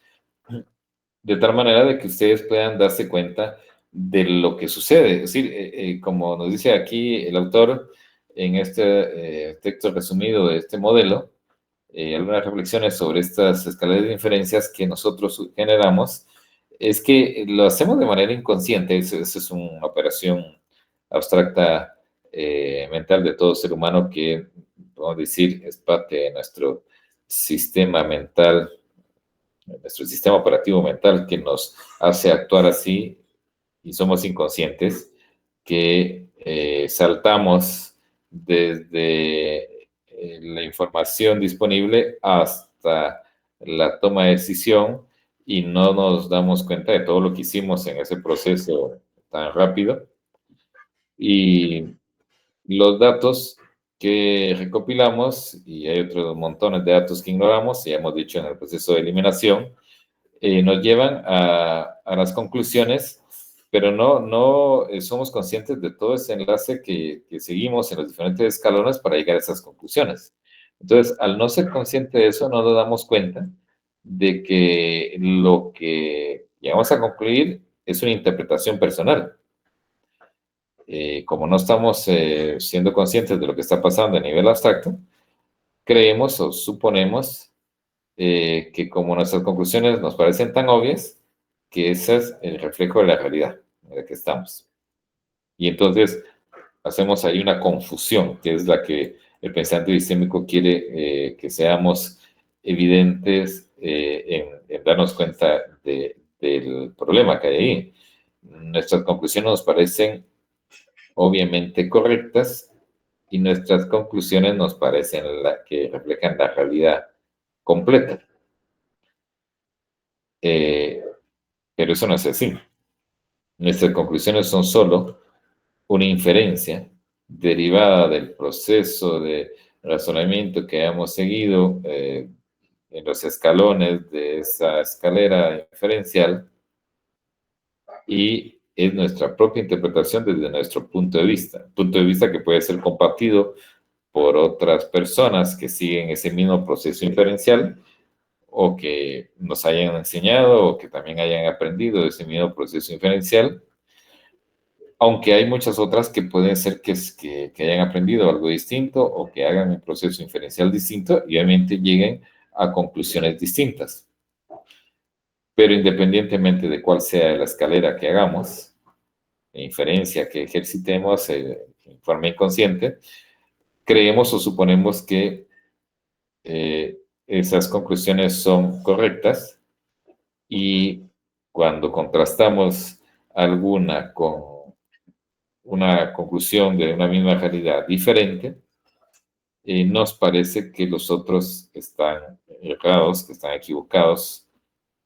de tal manera de que ustedes puedan darse cuenta de lo que sucede. Es decir, como nos dice aquí el autor en este texto resumido de este modelo, algunas reflexiones sobre estas escaleras de inferencias que nosotros generamos, es que lo hacemos de manera inconsciente. Esa es una operación abstracta mental de todo ser humano que, podemos decir, es parte de nuestro sistema mental, nuestro sistema operativo mental, que nos hace actuar así y somos inconscientes, que saltamos desde la información disponible hasta la toma de decisión y no nos damos cuenta de todo lo que hicimos en ese proceso tan rápido. Y los datos que recopilamos, y hay otros montones de datos que ignoramos, ya hemos dicho en el proceso de eliminación, nos llevan a las conclusiones, pero no somos conscientes de todo ese enlace que seguimos en los diferentes escalones para llegar a esas conclusiones. Entonces, al no ser consciente de eso, no nos damos cuenta de que lo que llegamos a concluir es una interpretación personal. Como no estamos siendo conscientes de lo que está pasando a nivel abstracto, creemos o suponemos que como nuestras conclusiones nos parecen tan obvias, que ese es el reflejo de la realidad en la que estamos. Y entonces hacemos ahí una confusión, que es la que el pensamiento sistémico quiere que seamos evidentes en darnos cuenta del problema que hay ahí. Nuestras conclusiones nos parecen obviamente correctas y nuestras conclusiones nos parecen que reflejan la realidad completa. Pero eso no es así. Nuestras conclusiones son solo una inferencia derivada del proceso de razonamiento que hemos seguido en los escalones de esa escalera inferencial, y es nuestra propia interpretación desde nuestro punto de vista que puede ser compartido por otras personas que siguen ese mismo proceso inferencial, o que nos hayan enseñado, o que también hayan aprendido ese mismo proceso inferencial, aunque hay muchas otras que pueden ser que hayan aprendido algo distinto, o que hagan un proceso inferencial distinto, y obviamente lleguen a conclusiones distintas. Pero independientemente de cuál sea la escalera que hagamos, la inferencia que ejercitemos en forma inconsciente, creemos o suponemos que esas conclusiones son correctas, y cuando contrastamos alguna con una conclusión de una misma realidad diferente, nos parece que los otros están errados, que están equivocados,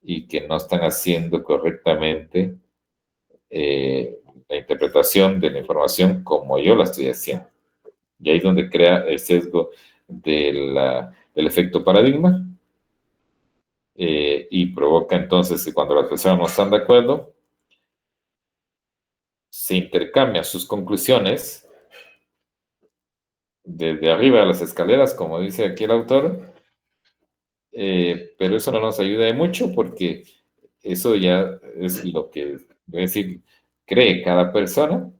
y que no están haciendo correctamente la interpretación de la información como yo la estoy haciendo. Y ahí es donde crea el sesgo del efecto paradigma, y provoca entonces que cuando las personas no están de acuerdo, se intercambian sus conclusiones desde arriba de las escaleras, como dice aquí el autor, pero eso no nos ayuda de mucho, porque eso ya es lo que, es decir, cree cada persona,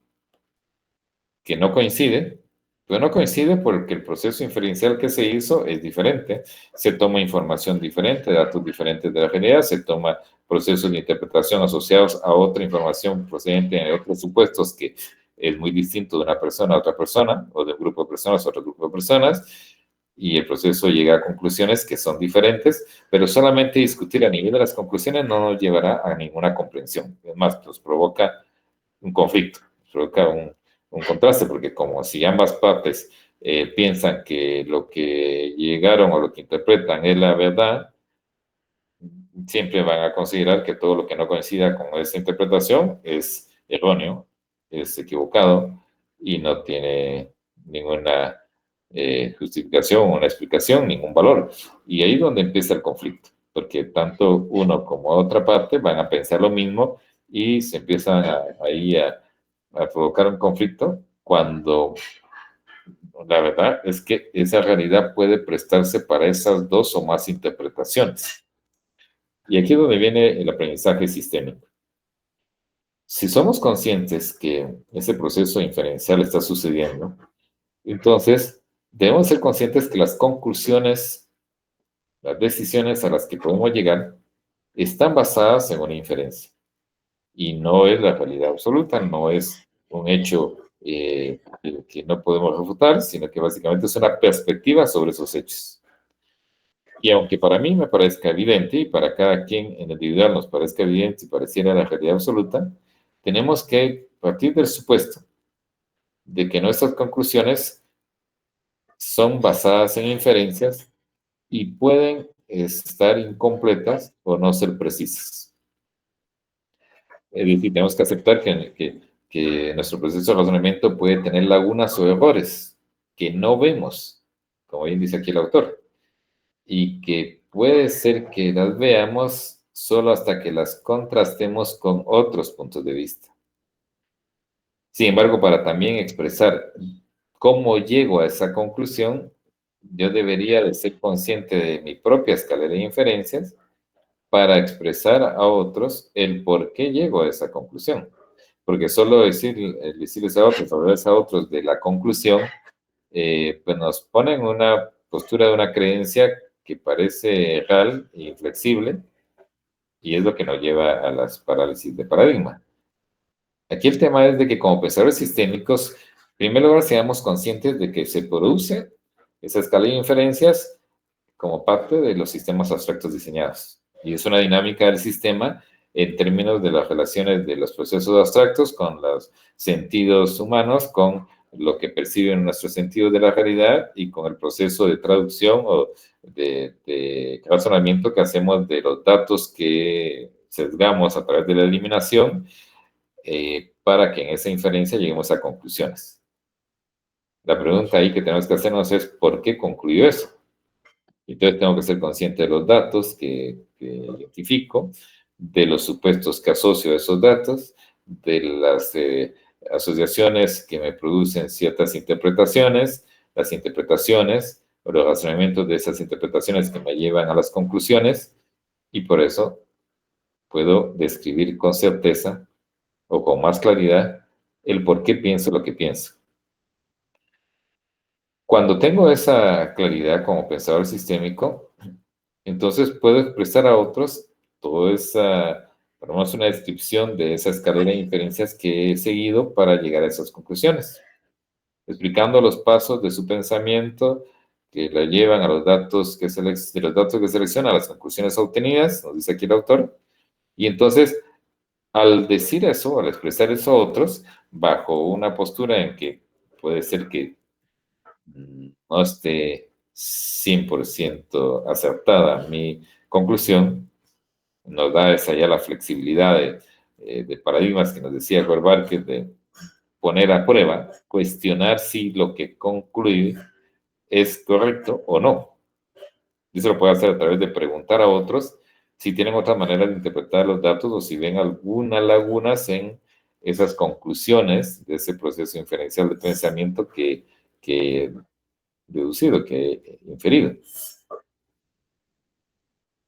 que no coincide, pero no coincide porque el proceso inferencial que se hizo es diferente. Se toma información diferente, datos diferentes de la realidad, se toma procesos de interpretación asociados a otra información procedente de otros supuestos, que es muy distinto de una persona a otra persona, o de un grupo de personas a otro grupo de personas, y el proceso llega a conclusiones que son diferentes, pero solamente discutir a nivel de las conclusiones no nos llevará a ninguna comprensión. Es más, nos provoca un conflicto, provoca un contraste, porque como si ambas partes piensan que lo que llegaron o lo que interpretan es la verdad, siempre van a considerar que todo lo que no coincida con esa interpretación es erróneo, es equivocado, y no tiene ninguna justificación, una explicación, ningún valor. Y ahí es donde empieza el conflicto, porque tanto uno como otra parte van a pensar lo mismo, y se empiezan ahí a provocar un conflicto, cuando la verdad es que esa realidad puede prestarse para esas dos o más interpretaciones. Y aquí es donde viene el aprendizaje sistémico. Si somos conscientes que ese proceso inferencial está sucediendo, entonces debemos ser conscientes que las conclusiones Las decisiones a las que podemos llegar están basadas en una inferencia y no es la realidad absoluta, no es un hecho que no podemos refutar, sino que básicamente es una perspectiva sobre esos hechos. Y aunque para mí me parezca evidente y para cada quien en individual nos parezca evidente y pareciera la realidad absoluta, tenemos que partir del supuesto de que nuestras conclusiones son basadas en inferencias y pueden estar incompletas o no ser precisas. Es decir, tenemos que aceptar que nuestro proceso de razonamiento puede tener lagunas o errores que no vemos, como bien dice aquí el autor, y que puede ser que las veamos solo hasta que las contrastemos con otros puntos de vista. Sin embargo, para también expresar cómo llego a esa conclusión, yo debería de ser consciente de mi propia escalera de inferencias para expresar a otros el por qué llego a esa conclusión. Porque solo decirles a otros, hablarles a otros de la conclusión, pues nos pone en una postura de una creencia que parece real e inflexible, y es lo que nos lleva a las parálisis de paradigma. Aquí el tema es de que como pensadores sistémicos, en primer lugar, seamos conscientes de que se produce esa escala de inferencias como parte de los sistemas abstractos diseñados. Y es una dinámica del sistema en términos de las relaciones de los procesos abstractos con los sentidos humanos, con lo que perciben nuestros sentidos de la realidad y con el proceso de traducción o de razonamiento que hacemos de los datos que sesgamos a través de la eliminación para que en esa inferencia lleguemos a conclusiones. La pregunta ahí que tenemos que hacernos es ¿por qué concluyó eso? Entonces tengo que ser consciente de los datos que identifico, de los supuestos que asocio a esos datos, de las asociaciones que me producen ciertas interpretaciones, las interpretaciones o los razonamientos de esas interpretaciones que me llevan a las conclusiones, y por eso puedo describir con certeza o con más claridad el por qué pienso lo que pienso. Cuando tengo esa claridad como pensador sistémico, entonces puedo expresar a otros toda esa, ponemos una descripción de esa escalera de inferencias que he seguido para llegar a esas conclusiones, explicando los pasos de su pensamiento que la llevan a los datos de los datos que selecciona a las conclusiones obtenidas, nos dice aquí el autor, y entonces al decir eso, al expresar eso a otros, bajo una postura en que puede ser que no esté 100% acertada mi conclusión, nos da esa ya la flexibilidad de paradigmas que nos decía Gorbal, que de poner a prueba, cuestionar si lo que concluye es correcto o no. Eso lo puede hacer a través de preguntar a otros si tienen otra manera de interpretar los datos o si ven algunas lagunas en esas conclusiones de ese proceso inferencial de pensamiento que deducido, que he inferido.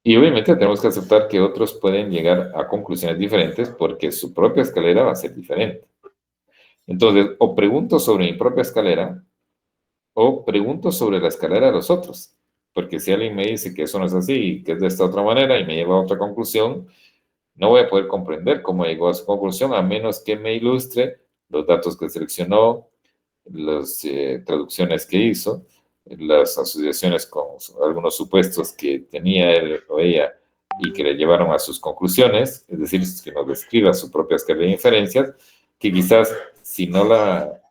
Y obviamente tenemos que aceptar que otros pueden llegar a conclusiones diferentes porque su propia escalera va a ser diferente. Entonces, o pregunto sobre mi propia escalera o pregunto sobre la escalera de los otros. Porque si alguien me dice que eso no es así y que es de esta otra manera y me lleva a otra conclusión, no voy a poder comprender cómo llegó a su conclusión a menos que me ilustre los datos que seleccionó, las traducciones que hizo, las asociaciones con algunos supuestos que tenía él o ella y que le llevaron a sus conclusiones, es decir, que nos describa su propia escala de inferencias, que quizás si no la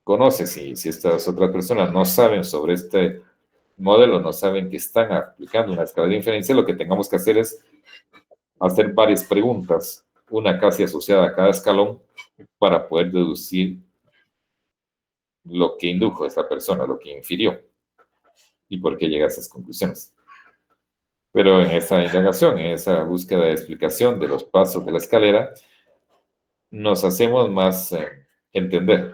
conoces y si estas otras personas no saben sobre este modelo, no saben que están aplicando una escala de inferencia, lo que tengamos que hacer es hacer varias preguntas, una casi asociada a cada escalón, para poder deducir lo que indujo a esa persona, lo que infirió y por qué llega a esas conclusiones. Pero en esa indagación, en esa búsqueda de explicación de los pasos de la escalera, nos hacemos más entender,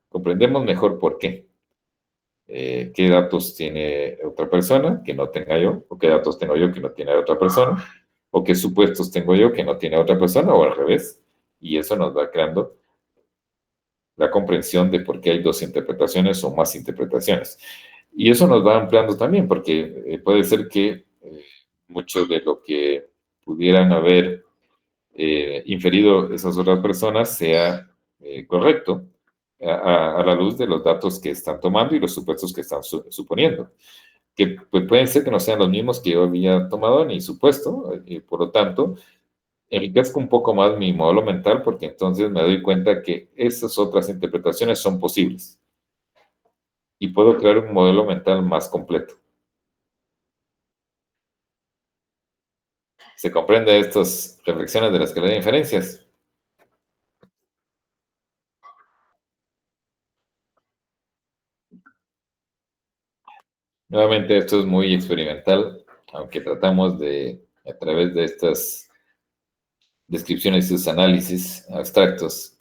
comprendemos mejor por qué. ¿Qué datos tiene otra persona que no tenga yo? ¿O qué datos tengo yo que no tiene otra persona? ¿O qué supuestos tengo yo que no tiene otra persona? O al revés. Y eso nos va creando la comprensión de por qué hay dos interpretaciones o más interpretaciones. Y eso nos va ampliando también, porque puede ser que mucho de lo que pudieran haber inferido esas otras personas sea correcto a la luz de los datos que están tomando y los supuestos que están suponiendo, que pues, pueden ser que no sean los mismos que yo había tomado ni supuesto, y por lo tanto, enriquezco un poco más mi modelo mental porque entonces me doy cuenta que esas otras interpretaciones son posibles y puedo crear un modelo mental más completo. ¿Se comprende estas reflexiones de la escala de inferencias? Nuevamente, esto es muy experimental, aunque tratamos de, a través de estas descripciones y sus análisis abstractos,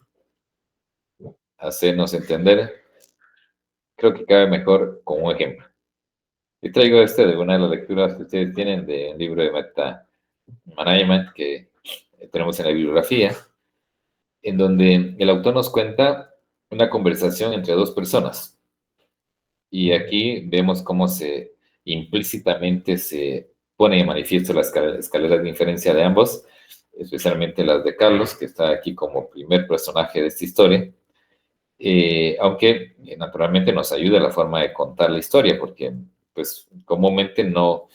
hacernos entender. Creo que cabe mejor con un ejemplo. Y traigo este de una de las lecturas que ustedes tienen de un libro de Meta Management que tenemos en la bibliografía, en donde el autor nos cuenta una conversación entre dos personas. Y aquí vemos cómo implícitamente se pone de manifiesto las escaleras de inferencia de ambos, especialmente las de Carlos, que está aquí como primer personaje de esta historia, aunque naturalmente nos ayuda la forma de contar la historia, porque pues comúnmente no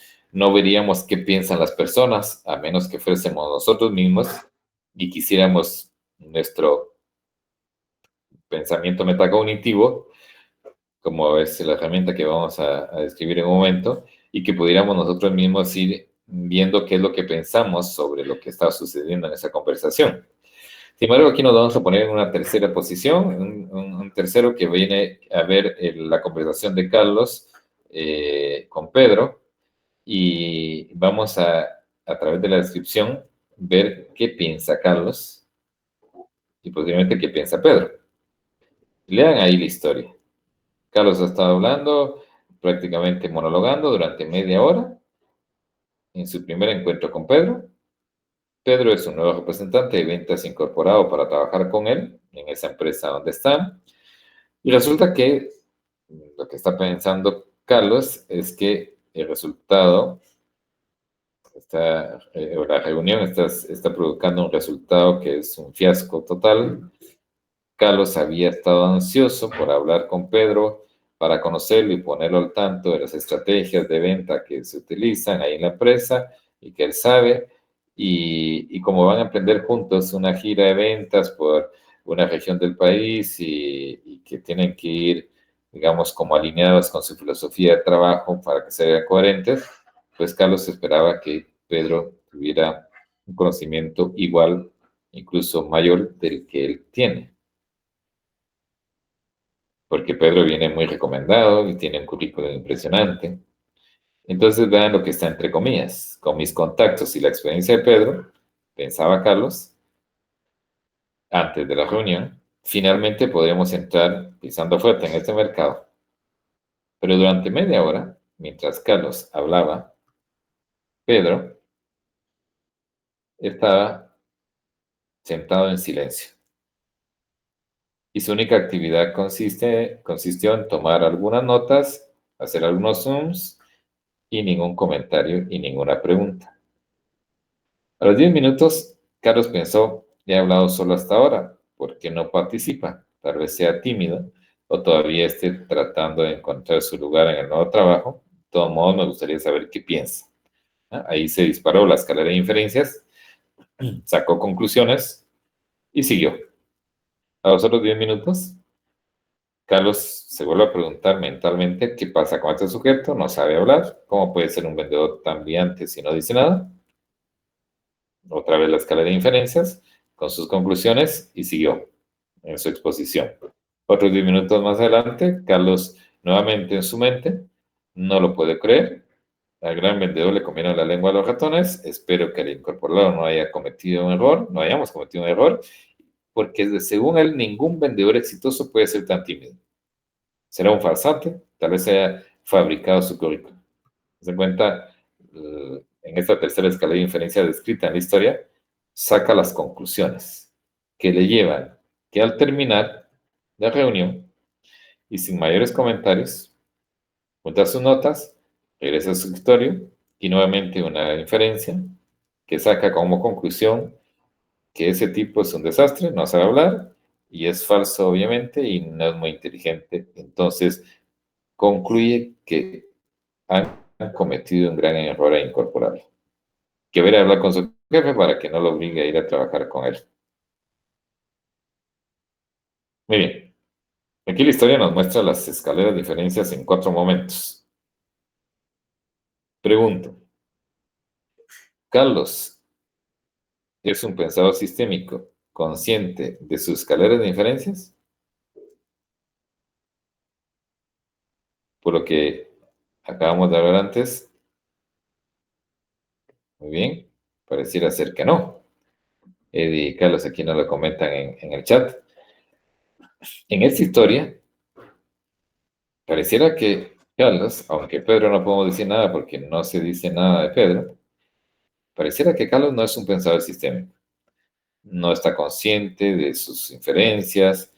veríamos qué piensan las personas, a menos que fuésemos nosotros mismos y quisiéramos nuestro pensamiento metacognitivo, como es la herramienta que vamos a describir en un momento, y que pudiéramos nosotros mismos ir viendo qué es lo que pensamos sobre lo que está sucediendo en esa conversación. Sin embargo, aquí nos vamos a poner en una tercera posición, un tercero que viene a ver la conversación de Carlos con Pedro, y vamos a través de la descripción, ver qué piensa Carlos y posiblemente qué piensa Pedro. Lean ahí la historia. Carlos ha estado hablando, prácticamente monologando durante media hora en su primer encuentro con Pedro. Pedro es un nuevo representante de ventas incorporado para trabajar con él en esa empresa donde están. Y resulta que lo que está pensando Carlos es que el resultado, la reunión está provocando un resultado que es un fiasco total. Carlos había estado ansioso por hablar con Pedro para conocerlo y ponerlo al tanto de las estrategias de venta que se utilizan ahí en la empresa y que él sabe. Y como van a emprender juntos una gira de ventas por una región del país y que tienen que ir, digamos, como alineados con su filosofía de trabajo para que sean coherentes, pues Carlos esperaba que Pedro tuviera un conocimiento igual, incluso mayor del que él tiene, porque Pedro viene muy recomendado y tiene un currículum impresionante. Entonces vean lo que está entre comillas. Con mis contactos y la experiencia de Pedro, pensaba Carlos, antes de la reunión, finalmente podríamos entrar pisando fuerte en este mercado. Pero durante media hora, mientras Carlos hablaba, Pedro estaba sentado en silencio. Y su única actividad consistió en tomar algunas notas, hacer algunos zooms y ningún comentario y ninguna pregunta. A los 10 minutos, Carlos pensó, he hablado solo hasta ahora, ¿por qué no participa? Tal vez sea tímido o todavía esté tratando de encontrar su lugar en el nuevo trabajo. De todos modos, me gustaría saber qué piensa. Ahí se disparó la escalera de inferencias, sacó conclusiones y siguió. A los otros 10 minutos, Carlos se vuelve a preguntar mentalmente qué pasa con este sujeto, no sabe hablar, cómo puede ser un vendedor tan brillante si no dice nada. Otra vez la escala de inferencias con sus conclusiones y siguió en su exposición. Otros 10 minutos más adelante, Carlos nuevamente en su mente, no lo puede creer. Al gran vendedor le comieron la lengua a los ratones. Espero que el incorporado no haya cometido un error, no hayamos cometido un error, porque según él, ningún vendedor exitoso puede ser tan tímido. Será un farsante, tal vez haya fabricado su currículum. Se cuenta, en esta tercera escala de inferencia descrita en la historia, saca las conclusiones que le llevan que al terminar la reunión y sin mayores comentarios, junta sus notas, regresa a su escritorio Y nuevamente una inferencia que saca como conclusión que ese tipo es un desastre, no sabe hablar y es falso obviamente y no es muy inteligente. Entonces concluye que han cometido un gran error a incorporarlo. Que debería hablar con su jefe para que no lo obligue a ir a trabajar con él. Muy bien. Aquí la historia nos muestra las escaleras de diferencias en 4 momentos. Pregunto, ¿Carlos es un pensador sistémico consciente de sus escaleras de diferencias? Por lo que acabamos de hablar antes, muy bien, pareciera ser que no. Eddie y Carlos aquí nos lo comentan en el chat. En esta historia, pareciera que Carlos, aunque Pedro no podemos decir nada porque no se dice nada de Pedro, pareciera que Carlos no es un pensador sistémico. No está consciente de sus inferencias,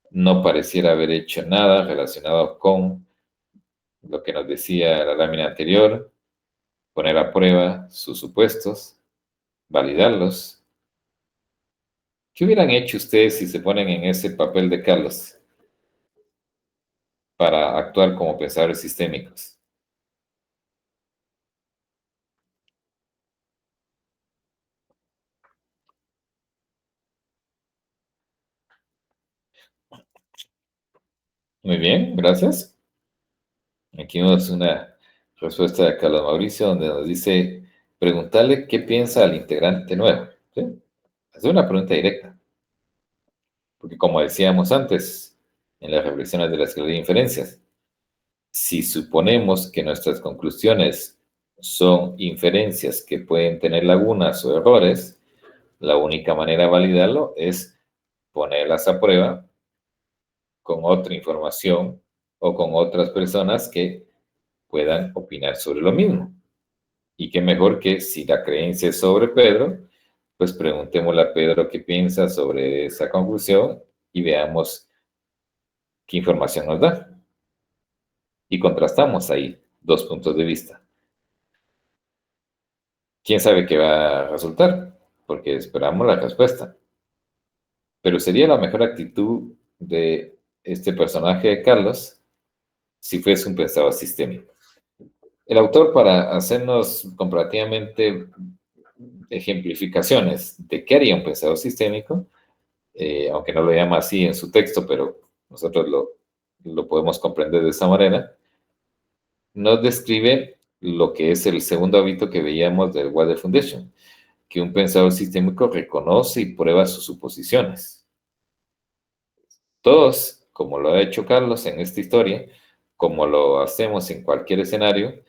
no pareciera haber hecho nada relacionado con lo que nos decía la lámina anterior, poner a prueba sus supuestos, validarlos. ¿Qué hubieran hecho ustedes si se ponen en ese papel de Carlos para actuar como pensadores sistémicos? Muy bien, gracias. Aquí nos una respuesta de Carlos Mauricio donde nos dice, preguntarle qué piensa al integrante nuevo. ¿Sí? Es una pregunta directa. Porque como decíamos antes, en las reflexiones de las teorías de inferencias, si suponemos que nuestras conclusiones son inferencias que pueden tener lagunas o errores, la única manera de validarlo es ponerlas a prueba con otra información o con otras personas que puedan opinar sobre lo mismo. Y qué mejor que si la creencia es sobre Pedro, pues preguntémosle a Pedro qué piensa sobre esa conclusión y veamos qué información nos da. Y contrastamos ahí 2 puntos de vista. ¿Quién sabe qué va a resultar? Porque esperamos la respuesta. Pero sería la mejor actitud de este personaje de Carlos si fuese un pensador sistémico. El autor, para hacernos comparativamente ejemplificaciones de qué haría un pensador sistémico, aunque no lo llama así en su texto, pero nosotros lo podemos comprender de esa manera, nos describe lo que es el segundo hábito que veíamos del Wilder Foundation, que un pensador sistémico reconoce y prueba sus suposiciones. Todos, como lo ha hecho Carlos en esta historia, como lo hacemos en cualquier escenario,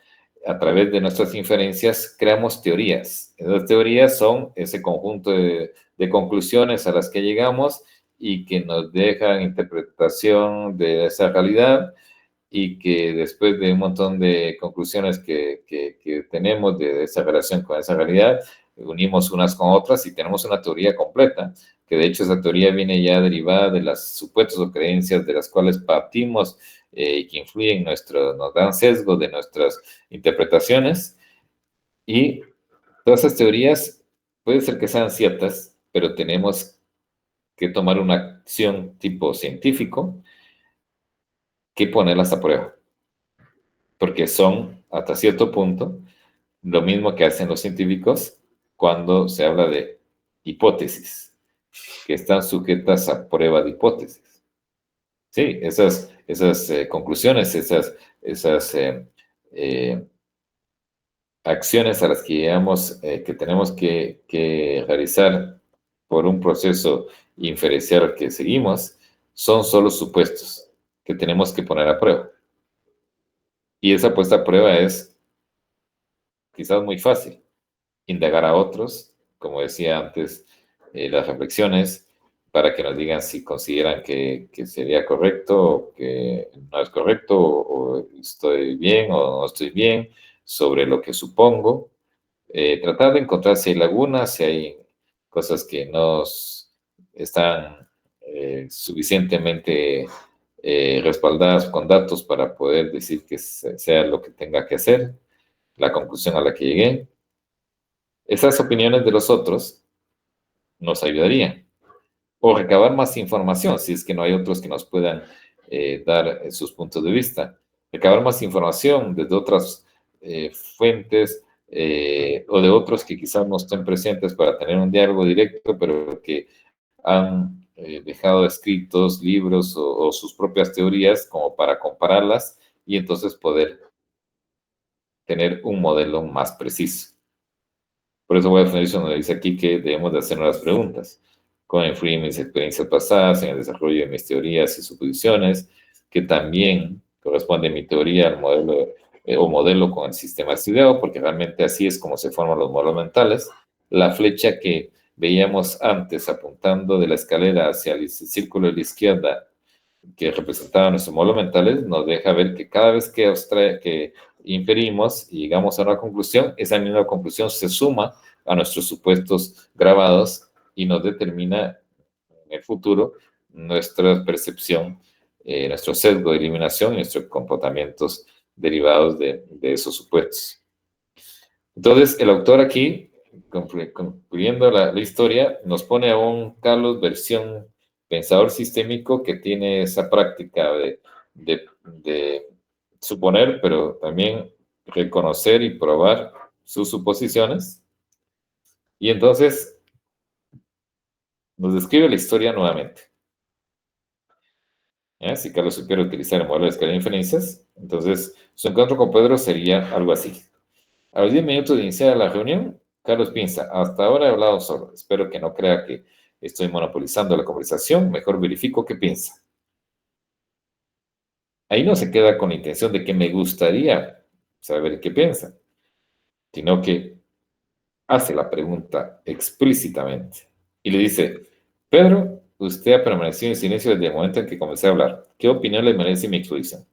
a través de nuestras inferencias creamos teorías. Esas teorías son ese conjunto de conclusiones a las que llegamos y que nos dejan interpretación de esa realidad y que después de un montón de conclusiones que tenemos de esa relación con esa realidad, unimos unas con otras y tenemos una teoría completa, que de hecho esa teoría viene ya derivada de las supuestos o creencias de las cuales partimos y que influyen nos dan sesgo de nuestras interpretaciones. Y todas esas teorías puede ser que sean ciertas, pero tenemos que tomar una acción tipo científico que ponerlas a prueba, porque son, hasta cierto punto, lo mismo que hacen los científicos cuando se habla de hipótesis, que están sujetas a prueba de hipótesis. Sí, esas conclusiones, esas acciones a las que llegamos, que tenemos que realizar por un proceso inferencial que seguimos, son solo supuestos que tenemos que poner a prueba. Y esa puesta a prueba es quizás muy fácil. Indagar a otros, como decía antes, las reflexiones, para que nos digan si consideran que sería correcto o que no es correcto, o estoy bien o no estoy bien, sobre lo que supongo. Tratar de encontrar si hay lagunas, si hay cosas que no están suficientemente respaldadas con datos para poder decir que sea lo que tenga que hacer. la conclusión a la que llegué. Esas opiniones de los otros nos ayudarían. O recabar más información, si es que no hay otros que nos puedan dar sus puntos de vista. Recabar más información desde otras fuentes o de otros que quizás no estén presentes para tener un diálogo directo, pero que han dejado escritos libros o sus propias teorías como para compararlas y entonces poder tener un modelo más preciso. Por eso voy a definir donde dice aquí que debemos de hacernos las preguntas. ¿Cómo influyen mis experiencias pasadas en el desarrollo de mis teorías y suposiciones? Que también corresponde mi teoría al modelo o modelo con el sistema estudiado, porque realmente así es como se forman los modelos mentales. La flecha que veíamos antes apuntando de la escalera hacia el círculo de la izquierda que representaba nuestros modelos mentales nos deja ver que cada vez que inferimos y llegamos a una conclusión, esa misma conclusión se suma a nuestros supuestos grabados y nos determina en el futuro nuestra percepción, nuestro sesgo de eliminación y nuestros comportamientos derivados de esos supuestos. Entonces, el autor aquí, concluyendo la historia, nos pone a un Carlos versión pensador sistémico que tiene esa práctica de suponer, pero también reconocer y probar sus suposiciones. Y entonces nos describe la historia nuevamente. Si Carlos supiera utilizar el modelo de escala de inferencias, entonces su encuentro con Pedro sería algo así. A los 10 minutos de iniciar la reunión, Carlos piensa, hasta ahora he hablado solo. Espero que no crea que estoy monopolizando la conversación. Mejor verifico qué piensa. Ahí no se queda con la intención de que me gustaría saber qué piensa, sino que hace la pregunta explícitamente y le dice, Pedro, usted ha permanecido en silencio desde el momento en que comencé a hablar. ¿Qué opinión le merece mi exposición?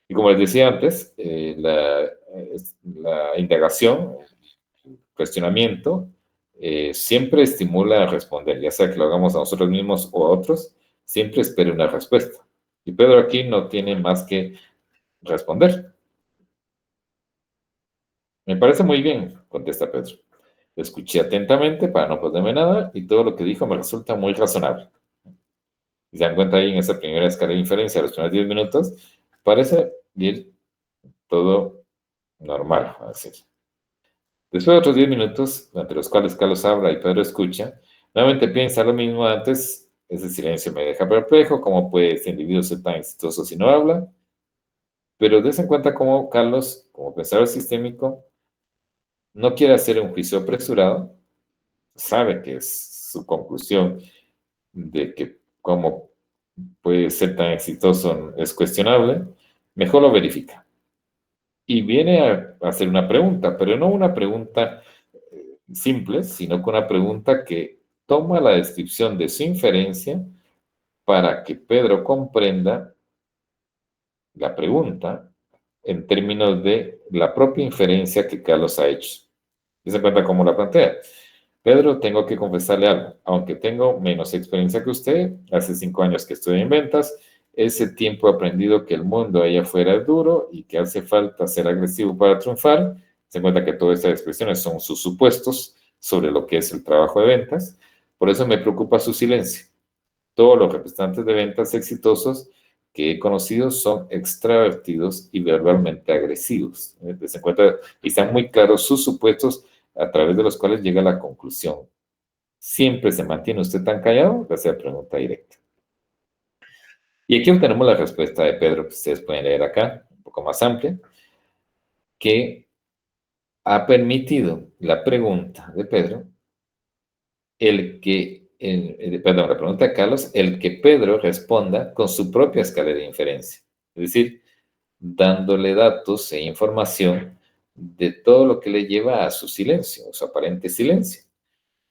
Y como les decía antes, la indagación, cuestionamiento, siempre estimula a responder, ya sea que lo hagamos a nosotros mismos o a otros, siempre espera una respuesta. Y Pedro aquí no tiene más que responder. Me parece muy bien, contesta Pedro. Lo escuché atentamente para no perderme nada y todo lo que dijo me resulta muy razonable. Y se dan cuenta ahí en esa primera escala de inferencia, los primeros 10 minutos, parece ir todo normal, así. Después de otros 10 minutos, durante los cuales Carlos habla y Pedro escucha, nuevamente piensa lo mismo antes. Ese silencio me deja perplejo. ¿Cómo puede este individuo ser tan exitoso si no habla? Pero des en cuenta cómo Carlos, como pensador sistémico, no quiere hacer un juicio apresurado. Sabe que es su conclusión de que cómo puede ser tan exitoso es cuestionable. Mejor lo verifica. Y viene a hacer una pregunta, pero no una pregunta simple, sino con una pregunta que toma la descripción de su inferencia para que Pedro comprenda la pregunta en términos de la propia inferencia que Carlos ha hecho. ¿Y se cuenta cómo la plantea? Pedro, tengo que confesarle algo. Aunque tengo menos experiencia que usted, hace 5 años que estoy en ventas, ese tiempo he aprendido que el mundo allá afuera es duro y que hace falta ser agresivo para triunfar. Se cuenta que todas estas expresiones son sus supuestos sobre lo que es el trabajo de ventas. Por eso me preocupa su silencio. Todos los representantes de ventas exitosos que he conocido son extravertidos y verbalmente agresivos. Se cuenta y están muy claros sus supuestos a través de los cuales llega a la conclusión. ¿Siempre se mantiene usted tan callado? Esa es la pregunta directa. Y aquí obtenemos la respuesta de Pedro, que ustedes pueden leer acá, un poco más amplia, que ha permitido la pregunta de Pedro, la pregunta de Carlos, el que Pedro responda con su propia escala de inferencia. Es decir, dándole datos e información de todo lo que le lleva a su silencio, o su aparente silencio,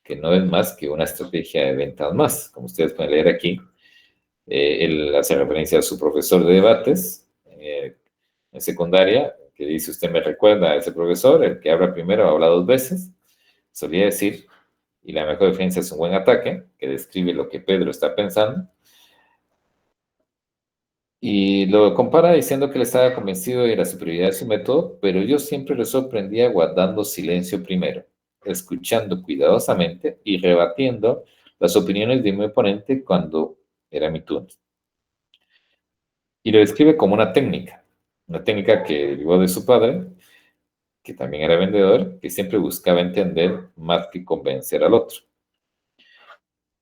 que no es más que una estrategia de ventas más. Como ustedes pueden leer aquí, él hace referencia a su profesor de debates en secundaria, que dice, usted me recuerda a ese profesor, el que habla primero habla 2 veces. Solía decir, y la mejor defensa es un buen ataque, que describe lo que Pedro está pensando. Y lo compara diciendo que él estaba convencido de la superioridad de su método, pero yo siempre le sorprendía guardando silencio primero, escuchando cuidadosamente y rebatiendo las opiniones de mi oponente cuando era mi turno. Y lo describe como una técnica que derivó de su padre, que también era vendedor, que siempre buscaba entender más que convencer al otro.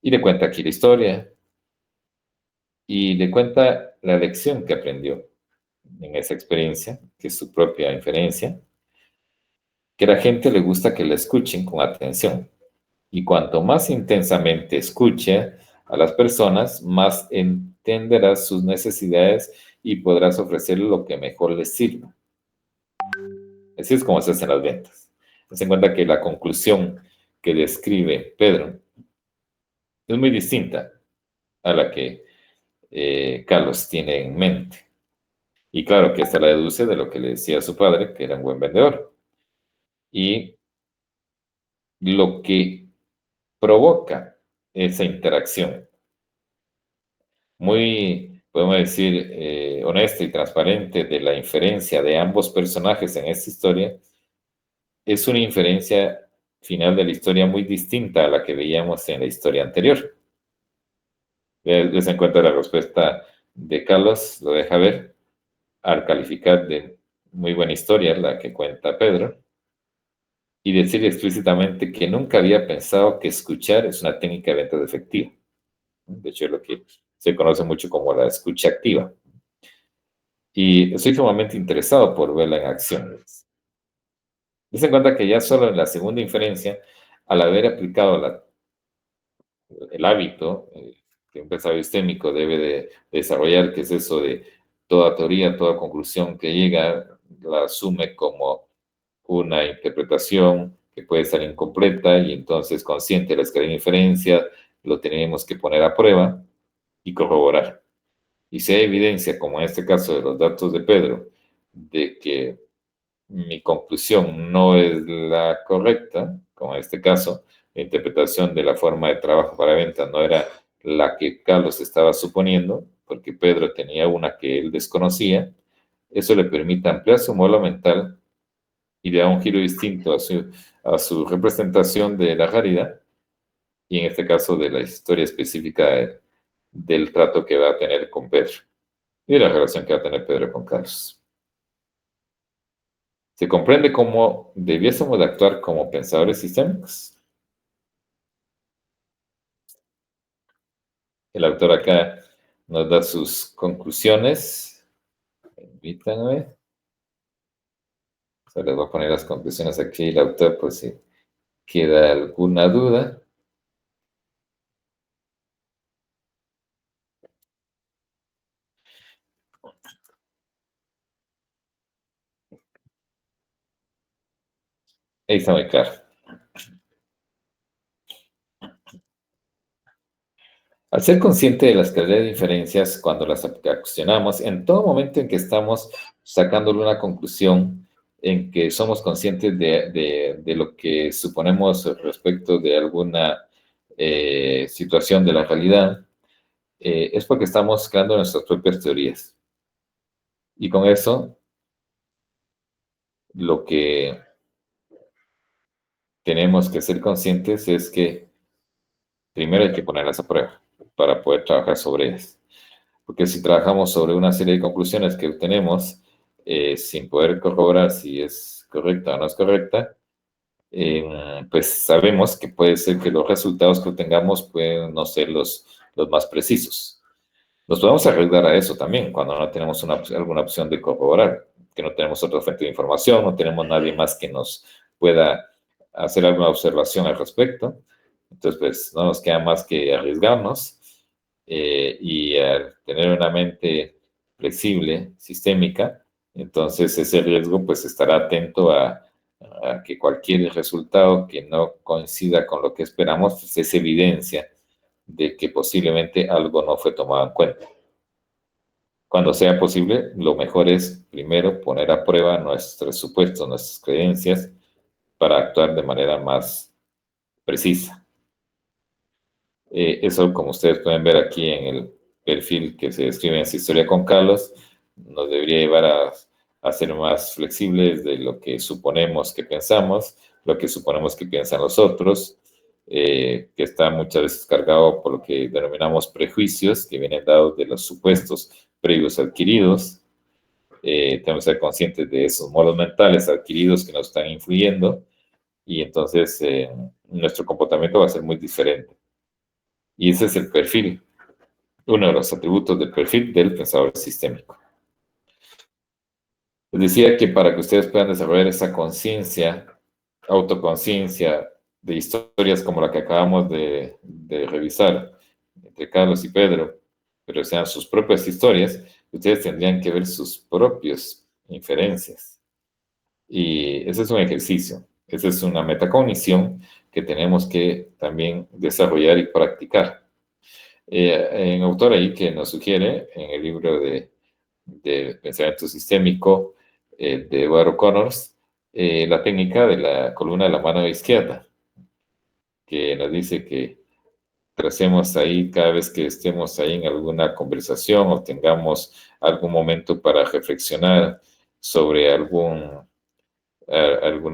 Y le cuenta aquí la historia y le cuenta la lección que aprendió en esa experiencia, que es su propia inferencia, que a la gente le gusta que la escuchen con atención. Y cuanto más intensamente escuche a las personas, más entenderás sus necesidades y podrás ofrecerle lo que mejor les sirva. Así es como se hacen las ventas. Se en cuenta que la conclusión que describe Pedro es muy distinta a la que Carlos tiene en mente. Y claro que esta la deduce de lo que le decía a su padre, que era un buen vendedor. Y lo que provoca esa interacción muy, podemos decir, honesta y transparente de la inferencia de ambos personajes en esta historia, es una inferencia final de la historia muy distinta a la que veíamos en la historia anterior. Les encuentra la respuesta de Carlos, lo deja ver, al calificar de muy buena historia la que cuenta Pedro, y decir explícitamente que nunca había pensado que escuchar es una técnica de venta efectiva. De hecho, es lo que se conoce mucho como la escucha activa. Y estoy sumamente interesado por verla en acción. Se cuenta que ya solo en la segunda inferencia, al haber aplicado el hábito que un pensador sistémico debe de desarrollar, que es eso de toda teoría, toda conclusión que llega, la asume como una interpretación que puede estar incompleta y entonces consciente de la escala de inferencia, lo tenemos que poner a prueba y corroborar. Y si hay evidencia, como en este caso de los datos de Pedro, de que mi conclusión no es la correcta, como en este caso, la interpretación de la forma de trabajo para venta no era la que Carlos estaba suponiendo, porque Pedro tenía una que él desconocía, eso le permite ampliar su modelo mental y le da un giro distinto a su representación de la realidad, y en este caso de la historia específica del trato que va a tener con Pedro y la relación que va a tener Pedro con Carlos. Se comprende cómo debiésemos de actuar como pensadores sistémicos. El autor acá nos da sus conclusiones. Permítanme. Se les voy a poner las conclusiones aquí. El autor, pues si queda alguna duda. Ahí está muy claro. Al ser consciente de las claridades de diferencias, cuando las accionamos, en todo momento en que estamos sacándole una conclusión, en que somos conscientes de lo que suponemos respecto de alguna situación de la realidad, es porque estamos creando nuestras propias teorías. Y con eso, lo que tenemos que ser conscientes es que primero hay que ponerlas a prueba para poder trabajar sobre ellas. Porque si trabajamos sobre una serie de conclusiones que obtenemos sin poder corroborar si es correcta o no es correcta, pues sabemos que puede ser que los resultados que obtengamos pueden no ser los más precisos. Nos podemos arriesgar a eso también cuando no tenemos alguna opción de corroborar, que no tenemos otra fuente de información, no tenemos nadie más que nos pueda hacer alguna observación al respecto. Entonces, pues no nos queda más que arriesgarnos y al tener una mente flexible, sistémica, entonces ese riesgo pues estará atento a que cualquier resultado que no coincida con lo que esperamos, pues es evidencia de que posiblemente algo no fue tomado en cuenta. Cuando sea posible, lo mejor es primero poner a prueba nuestros supuestos, nuestras creencias, para actuar de manera más precisa. Eso, como ustedes pueden ver aquí en perfil que se describe en esa historia con Carlos nos debería llevar a ser más flexibles de lo que suponemos que pensamos, lo que suponemos que piensan los otros, que está muchas veces cargado por lo que denominamos prejuicios, que vienen dados de los supuestos previos adquiridos. Tenemos que ser conscientes de esos modos mentales adquiridos que nos están influyendo, y entonces nuestro comportamiento va a ser muy diferente. Y ese es el perfil, uno de los atributos del perfil del pensador sistémico. Les decía que para que ustedes puedan desarrollar esa conciencia, autoconciencia de historias como la que acabamos de revisar entre Carlos y Pedro, pero sean sus propias historias, ustedes tendrían que ver sus propias inferencias. Y ese es un ejercicio, esa es una metacognición que tenemos que también desarrollar y practicar. Un autor ahí que nos sugiere en el libro de pensamiento sistémico de Eduardo Connors, la técnica de la columna de la mano izquierda, que nos dice que tracemos ahí cada vez que estemos ahí en alguna conversación o tengamos algún momento para reflexionar sobre alguna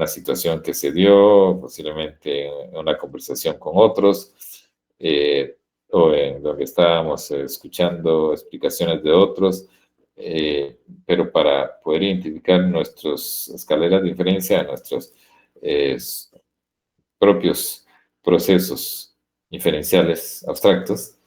situación que se dio, posiblemente en una conversación con otros, o en donde estábamos escuchando explicaciones de otros, pero para poder identificar nuestras escaleras de inferencia, nuestros propios procesos inferenciales abstractos,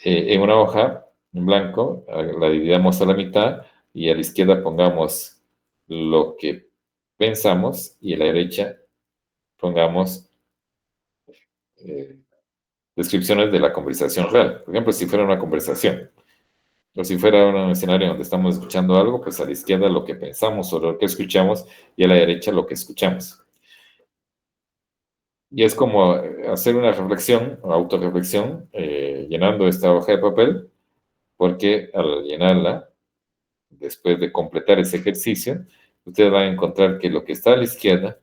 en una hoja en blanco, la dividamos a la mitad y a la izquierda pongamos lo que pensamos y a la derecha pongamos descripciones de la conversación real. Por ejemplo, si fuera una conversación, o si fuera un escenario donde estamos escuchando algo, pues a la izquierda lo que pensamos o lo que escuchamos y a la derecha lo que escuchamos. Y es como hacer una reflexión, o autorreflexión, llenando esta hoja de papel, porque al llenarla, después de completar ese ejercicio, ustedes van a encontrar que lo que está a la izquierda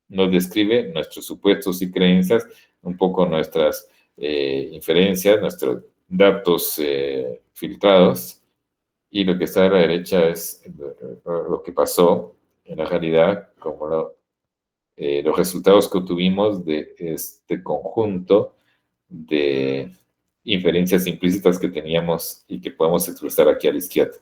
nos describe nuestros supuestos y creencias, un poco nuestras inferencias, nuestros datos filtrados, y lo que está a la derecha es lo que pasó en la realidad, como los resultados que obtuvimos de este conjunto de inferencias implícitas que teníamos y que podemos expresar aquí a la izquierda.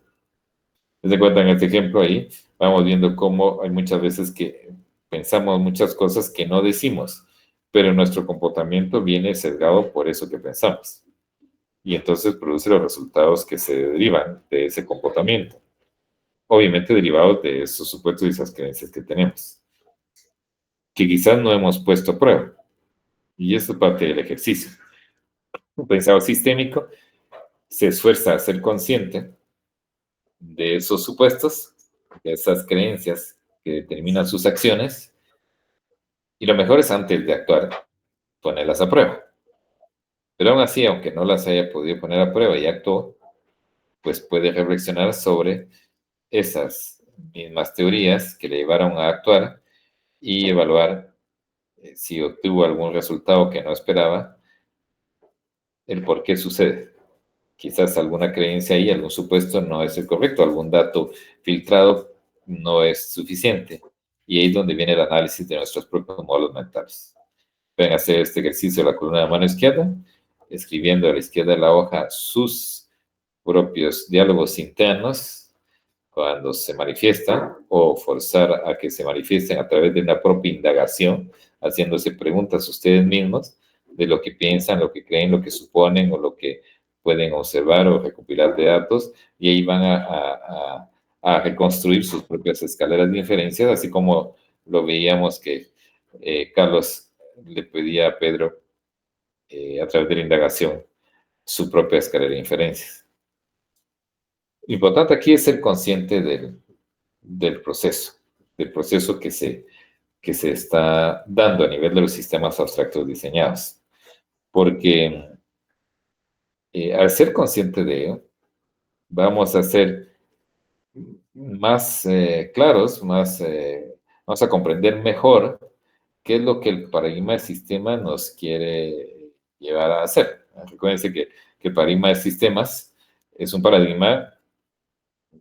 ¿Se cuenta en este ejemplo ahí? Vamos viendo cómo hay muchas veces que pensamos muchas cosas que no decimos, pero nuestro comportamiento viene sesgado por eso que pensamos. Y entonces produce los resultados que se derivan de ese comportamiento. Obviamente derivados de esos supuestos y esas creencias que tenemos, que quizás no hemos puesto a prueba. Y esto es parte del ejercicio. Un pensador sistémico se esfuerza a ser consciente de esos supuestos, de esas creencias que determinan sus acciones, y lo mejor es antes de actuar, ponerlas a prueba. Pero aún así, aunque no las haya podido poner a prueba y actuó, pues puede reflexionar sobre esas mismas teorías que le llevaron a actuar y evaluar si obtuvo algún resultado que no esperaba, el por qué sucede. Quizás alguna creencia ahí, algún supuesto no es el correcto, algún dato filtrado no es suficiente. Y ahí es donde viene el análisis de nuestros propios modelos mentales. Pueden hacer este ejercicio de la columna de mano izquierda, escribiendo a la izquierda de la hoja sus propios diálogos internos cuando se manifiestan, o forzar a que se manifiesten a través de una propia indagación, haciéndose preguntas a ustedes mismos de lo que piensan, lo que creen, lo que suponen o lo que pueden observar o recopilar de datos, y ahí van a reconstruir sus propias escaleras de inferencias, así como lo veíamos que Carlos le pedía a Pedro a través de la indagación su propia escalera de inferencias. Lo importante aquí es ser consciente del proceso que se está dando a nivel de los sistemas abstractos diseñados. Porque al ser consciente de ello, vamos a ser más claros, vamos a comprender mejor qué es lo que el paradigma del sistema nos quiere llevar a hacer. Recuérdense que el paradigma de sistemas es un paradigma,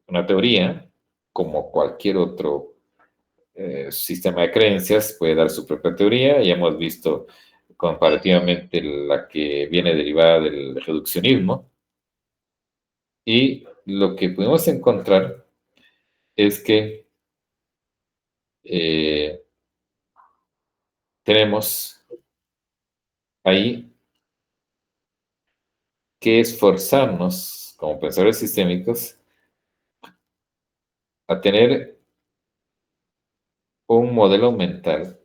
una teoría, como cualquier otro sistema de creencias, puede dar su propia teoría. Ya hemos visto comparativamente la que viene derivada del reduccionismo. Y lo que pudimos encontrar es que tenemos ahí que esforzarnos como pensadores sistémicos a tener un modelo mental,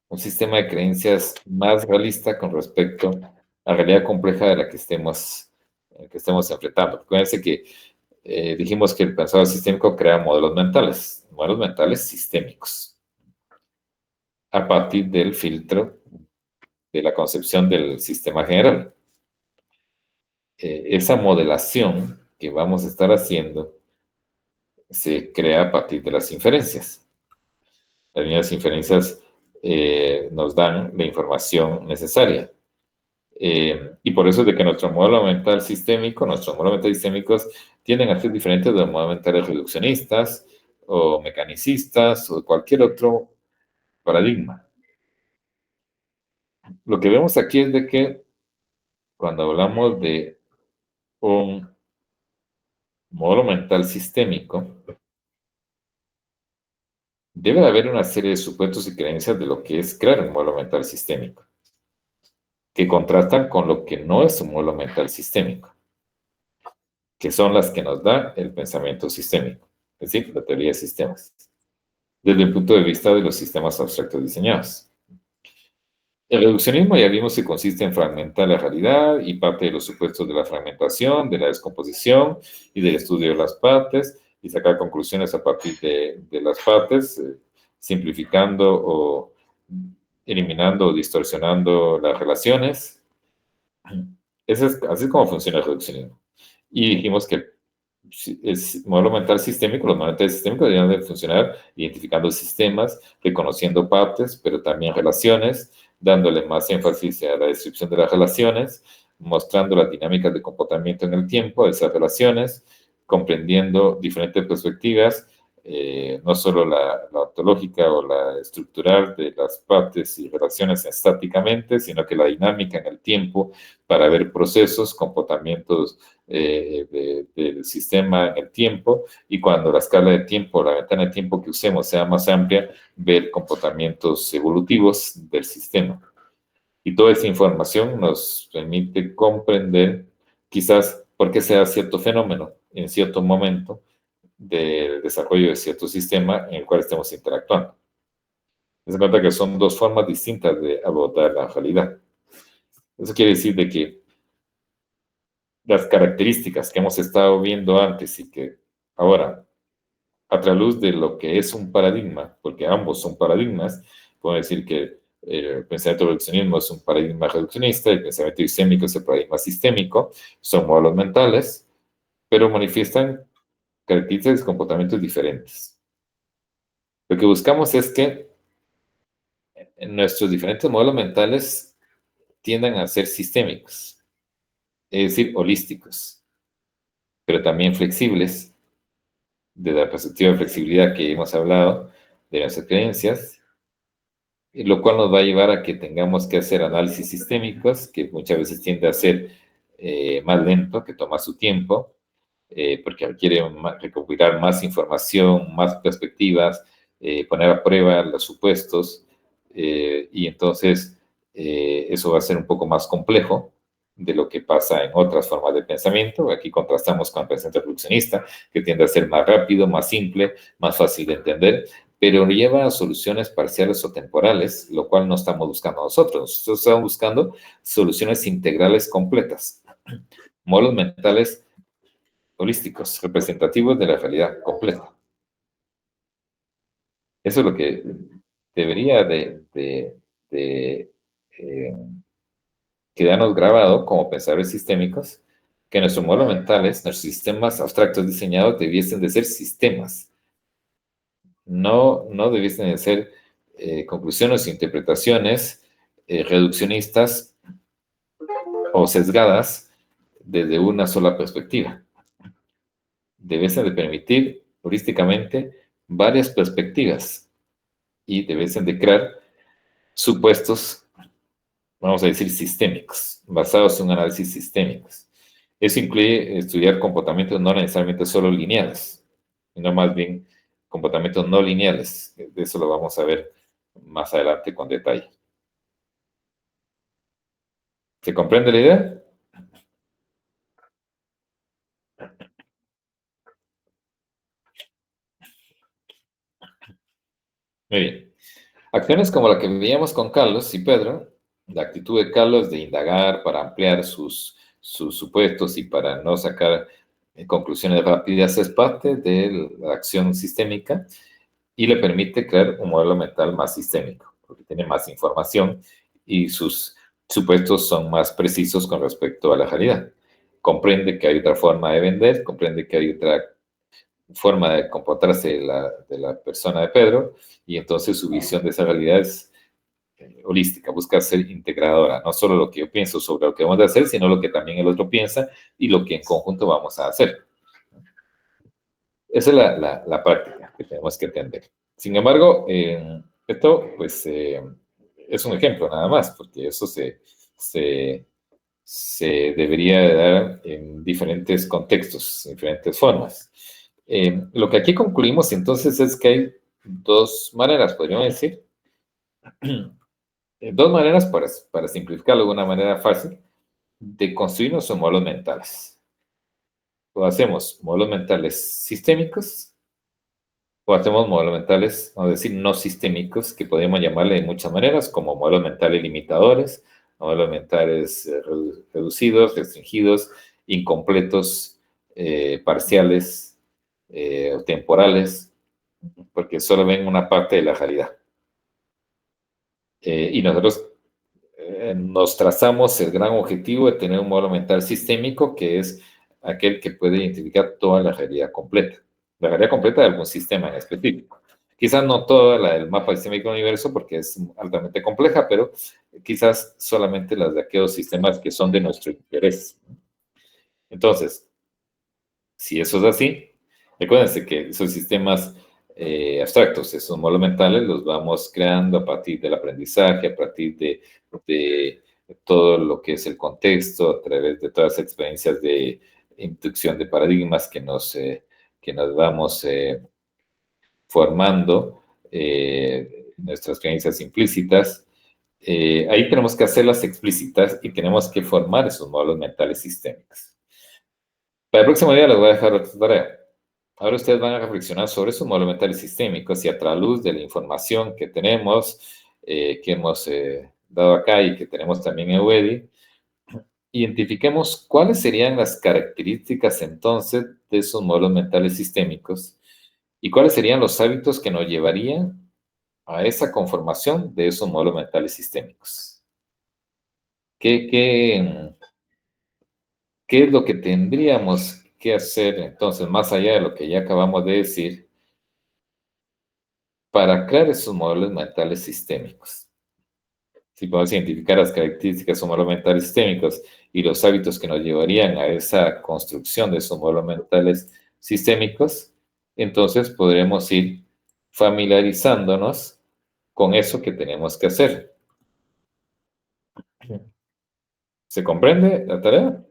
un sistema de creencias más realista con respecto a la realidad compleja de la que estemos enfrentando. Acuérdense que dijimos que el pensador sistémico crea modelos mentales sistémicos, a partir del filtro de la concepción del sistema general. Esa modelación que vamos a estar haciendo se crea a partir de las inferencias. Las mismas inferencias nos dan la información necesaria. Y por eso es de que nuestros modelos mentales sistémicos tienden a ser diferentes de los modelos mentales reduccionistas o mecanicistas o cualquier otro paradigma. Lo que vemos aquí es de que cuando hablamos de un modelo mental sistémico, debe de haber una serie de supuestos y creencias de lo que es crear un modelo mental sistémico, que contrastan con lo que no es un modelo mental sistémico, que son las que nos da el pensamiento sistémico, es decir, la teoría de sistemas, desde el punto de vista de los sistemas abstractos diseñados. El reduccionismo ya vimos que consiste en fragmentar la realidad y parte de los supuestos de la fragmentación, de la descomposición y del estudio de las partes y sacar conclusiones a partir de las partes, simplificando o eliminando o distorsionando las relaciones. Así es como funciona el reduccionismo. Y dijimos que el modelo mental sistémico, los modelos mentales sistémicos deben de funcionar identificando sistemas, reconociendo partes, pero también relaciones, dándole más énfasis a la descripción de las relaciones, mostrando las dinámicas de comportamiento en el tiempo de esas relaciones, comprendiendo diferentes perspectivas, no solo la ontológica o la estructural de las partes y relaciones estáticamente, sino que la dinámica en el tiempo para ver procesos, comportamientos del sistema en el tiempo, y cuando la escala de tiempo, la ventana de tiempo que usemos sea más amplia, ver comportamientos evolutivos del sistema. Y toda esa información nos permite comprender quizás por qué se da cierto fenómeno en cierto momento del desarrollo de cierto sistema en el cual estemos interactuando. Se cuenta que son dos formas distintas de abordar la realidad. Eso quiere decir de que las características que hemos estado viendo antes y que ahora, a través de lo que es un paradigma, porque ambos son paradigmas, podemos decir que el pensamiento reduccionismo es un paradigma reduccionista, el pensamiento sistémico es el paradigma sistémico, son modelos mentales, pero manifiestan características y comportamientos diferentes. Lo que buscamos es que nuestros diferentes modelos mentales tiendan a ser sistémicos, es decir, holísticos, pero también flexibles, desde la perspectiva de flexibilidad que hemos hablado, de nuestras creencias, lo cual nos va a llevar a que tengamos que hacer análisis sistémicos, que muchas veces tiende a ser más lento, que toma su tiempo, porque requiere recopilar más información, más perspectivas, poner a prueba los supuestos, y entonces eso va a ser un poco más complejo de lo que pasa en otras formas de pensamiento. Aquí contrastamos con el pensamiento reduccionista, que tiende a ser más rápido, más simple, más fácil de entender, pero lleva a soluciones parciales o temporales, lo cual no estamos buscando nosotros. Nosotros estamos buscando soluciones integrales completas, modelos mentales holísticos, representativos de la realidad completa. Eso es lo que debería quedarnos grabado como pensadores sistémicos, que nuestros modelos mentales, nuestros sistemas abstractos diseñados debiesen de ser sistemas. No debiesen de ser conclusiones e interpretaciones reduccionistas o sesgadas desde una sola perspectiva. deben de permitir heurísticamente varias perspectivas y deben de crear supuestos, vamos a decir, sistémicos, basados en un análisis sistémico. Eso incluye estudiar comportamientos no necesariamente solo lineales, sino más bien comportamientos no lineales. De eso lo vamos a ver más adelante con detalle. ¿Se comprende la idea? Muy bien. Acciones como la que veíamos con Carlos y Pedro, la actitud de Carlos de indagar para ampliar sus supuestos y para no sacar conclusiones rápidas, es parte de la acción sistémica y le permite crear un modelo mental más sistémico, porque tiene más información y sus supuestos son más precisos con respecto a la realidad. Comprende que hay otra forma de vender, comprende que hay otra forma de comportarse de la persona de Pedro, y entonces su visión de esa realidad es holística, busca ser integradora, no solo lo que yo pienso sobre lo que vamos a hacer, sino lo que también el otro piensa y lo que en conjunto vamos a hacer. Esa es la práctica que tenemos que entender. Sin embargo, esto pues es un ejemplo nada más, porque eso se debería de dar en diferentes contextos, en diferentes formas. Lo que aquí concluimos entonces es que hay dos maneras, podríamos decir, dos maneras para simplificarlo de una manera fácil, de construir nuestros modelos mentales. O hacemos modelos mentales sistémicos, o hacemos modelos mentales, vamos a decir, no sistémicos, que podemos llamarle de muchas maneras, como modelos mentales limitadores, modelos mentales reducidos, restringidos, incompletos, parciales o temporales, porque solo ven una parte de la realidad. Y nosotros nos trazamos el gran objetivo de tener un modelo mental sistémico, que es aquel que puede identificar toda la realidad completa. La realidad completa de algún sistema en específico. Quizás no toda la del mapa sistémico del universo, porque es altamente compleja, pero quizás solamente las de aquellos sistemas que son de nuestro interés. Entonces, si eso es así, recuérdense que esos sistemas abstractos, esos modelos mentales, los vamos creando a partir del aprendizaje, a partir de todo lo que es el contexto, a través de todas las experiencias de inducción de paradigmas que nos vamos formando, nuestras creencias implícitas. Ahí tenemos que hacerlas explícitas y tenemos que formar esos modelos mentales sistémicos. Para el próximo día les voy a dejar otra tarea. Ahora ustedes van a reflexionar sobre esos modelos mentales sistémicos y a la luz de la información que tenemos, que hemos dado acá y que tenemos también en UEDI, identifiquemos cuáles serían las características entonces de esos modelos mentales sistémicos y cuáles serían los hábitos que nos llevarían a esa conformación de esos modelos mentales sistémicos. ¿Qué es lo que tendríamos que hacer entonces, más allá de lo que ya acabamos de decir, para crear esos modelos mentales sistémicos? Si podemos identificar las características de esos modelos mentales sistémicos y los hábitos que nos llevarían a esa construcción de esos modelos mentales sistémicos, entonces podremos ir familiarizándonos con eso que tenemos que hacer. ¿Se comprende la tarea?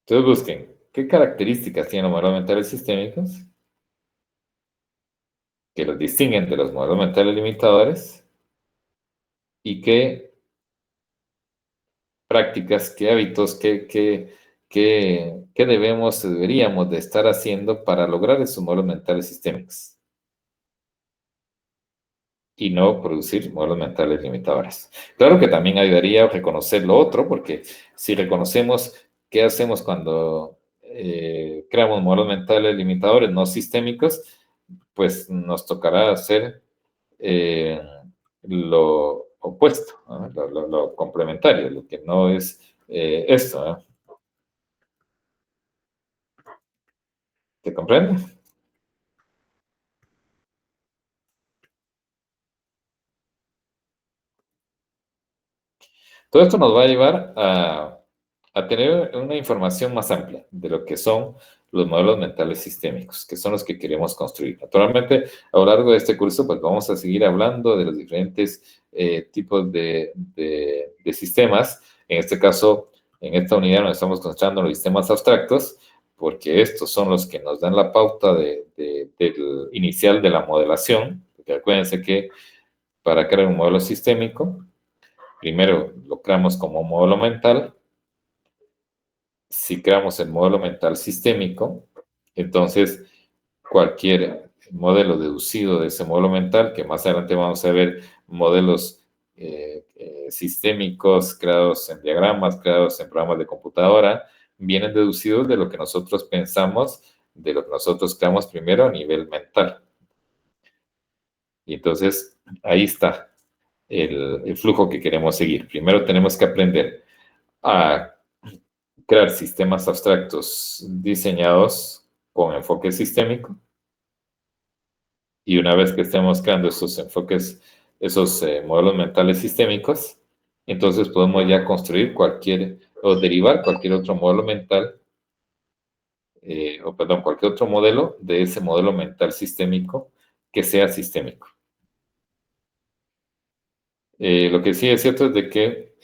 Entonces busquen qué características tienen los modelos mentales sistémicos que los distinguen de los modelos mentales limitadores y qué prácticas, qué hábitos, qué deberíamos de estar haciendo para lograr esos modelos mentales sistémicos y no producir modelos mentales limitadores. Claro que también ayudaría a reconocer lo otro, porque si reconocemos qué hacemos cuando creamos modelos mentales limitadores no sistémicos, pues nos tocará hacer lo opuesto, ¿no? Lo complementario, lo que no es esto, ¿no? ¿Se comprende? Todo esto nos va a llevar a tener una información más amplia de lo que son los modelos mentales sistémicos, que son los que queremos construir. Naturalmente, a lo largo de este curso, pues vamos a seguir hablando de los diferentes tipos de sistemas. En este caso, en esta unidad nos estamos concentrando en los sistemas abstractos, porque estos son los que nos dan la pauta del inicial de la modelación. Porque acuérdense que para crear un modelo sistémico, primero lo creamos como un modelo mental. Si creamos el modelo mental sistémico, entonces cualquier modelo deducido de ese modelo mental, que más adelante vamos a ver modelos sistémicos creados en diagramas, creados en programas de computadora, vienen deducidos de lo que nosotros pensamos, de lo que nosotros creamos primero a nivel mental. Y entonces ahí está el flujo que queremos seguir. Primero tenemos que aprender a crear sistemas abstractos diseñados con enfoque sistémico. Y una vez que estemos creando esos enfoques, esos modelos mentales sistémicos, entonces podemos ya construir o derivar cualquier otro modelo mental, cualquier otro modelo de ese modelo mental sistémico que sea sistémico. Lo que sí es cierto es de que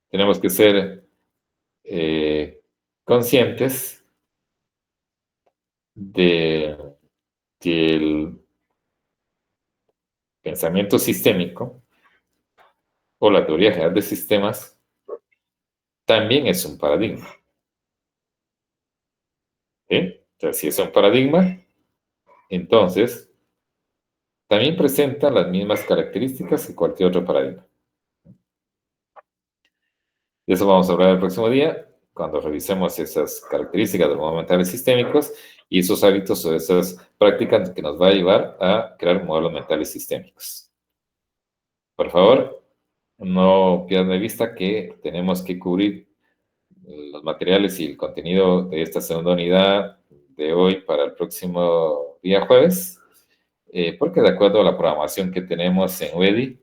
tenemos que ser conscientes de que el pensamiento sistémico o la teoría general de sistemas también es un paradigma. ¿Sí? O sea, si es un paradigma, entonces también presenta las mismas características que cualquier otro paradigma. De eso vamos a hablar el próximo día, cuando revisemos esas características de los modelos mentales sistémicos y esos hábitos o esas prácticas que nos va a llevar a crear modelos mentales sistémicos. Por favor, no pierdan de vista que tenemos que cubrir los materiales y el contenido de esta segunda unidad de hoy para el próximo día jueves, porque de acuerdo a la programación que tenemos en UEDI,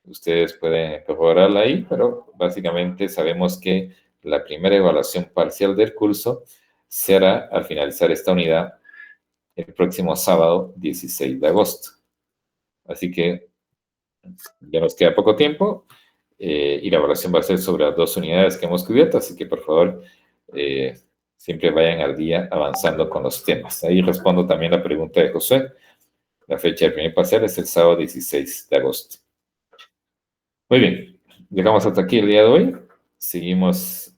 ustedes pueden mejorarla ahí, pero básicamente sabemos que la primera evaluación parcial del curso se hará al finalizar esta unidad el próximo sábado 16 de agosto. Así que ya nos queda poco tiempo y la evaluación va a ser sobre las 2 unidades que hemos cubierto, así que por favor siempre vayan al día avanzando con los temas. Ahí respondo también la pregunta de José. La fecha del primer parcial es el sábado 16 de agosto. Muy bien, llegamos hasta aquí el día de hoy. Seguimos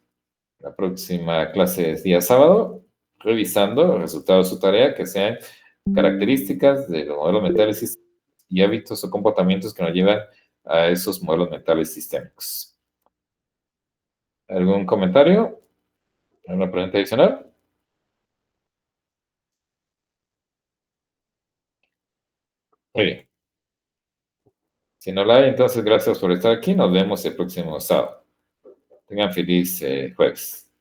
la próxima clase es día sábado, revisando los resultados de su tarea, que sean características de los modelos mentales y hábitos o comportamientos que nos llevan a esos modelos mentales sistémicos. ¿Algún comentario? ¿Alguna pregunta adicional? Muy bien. Si no la hay, entonces gracias por estar aquí. Nos vemos el próximo sábado. Tengan feliz jueves.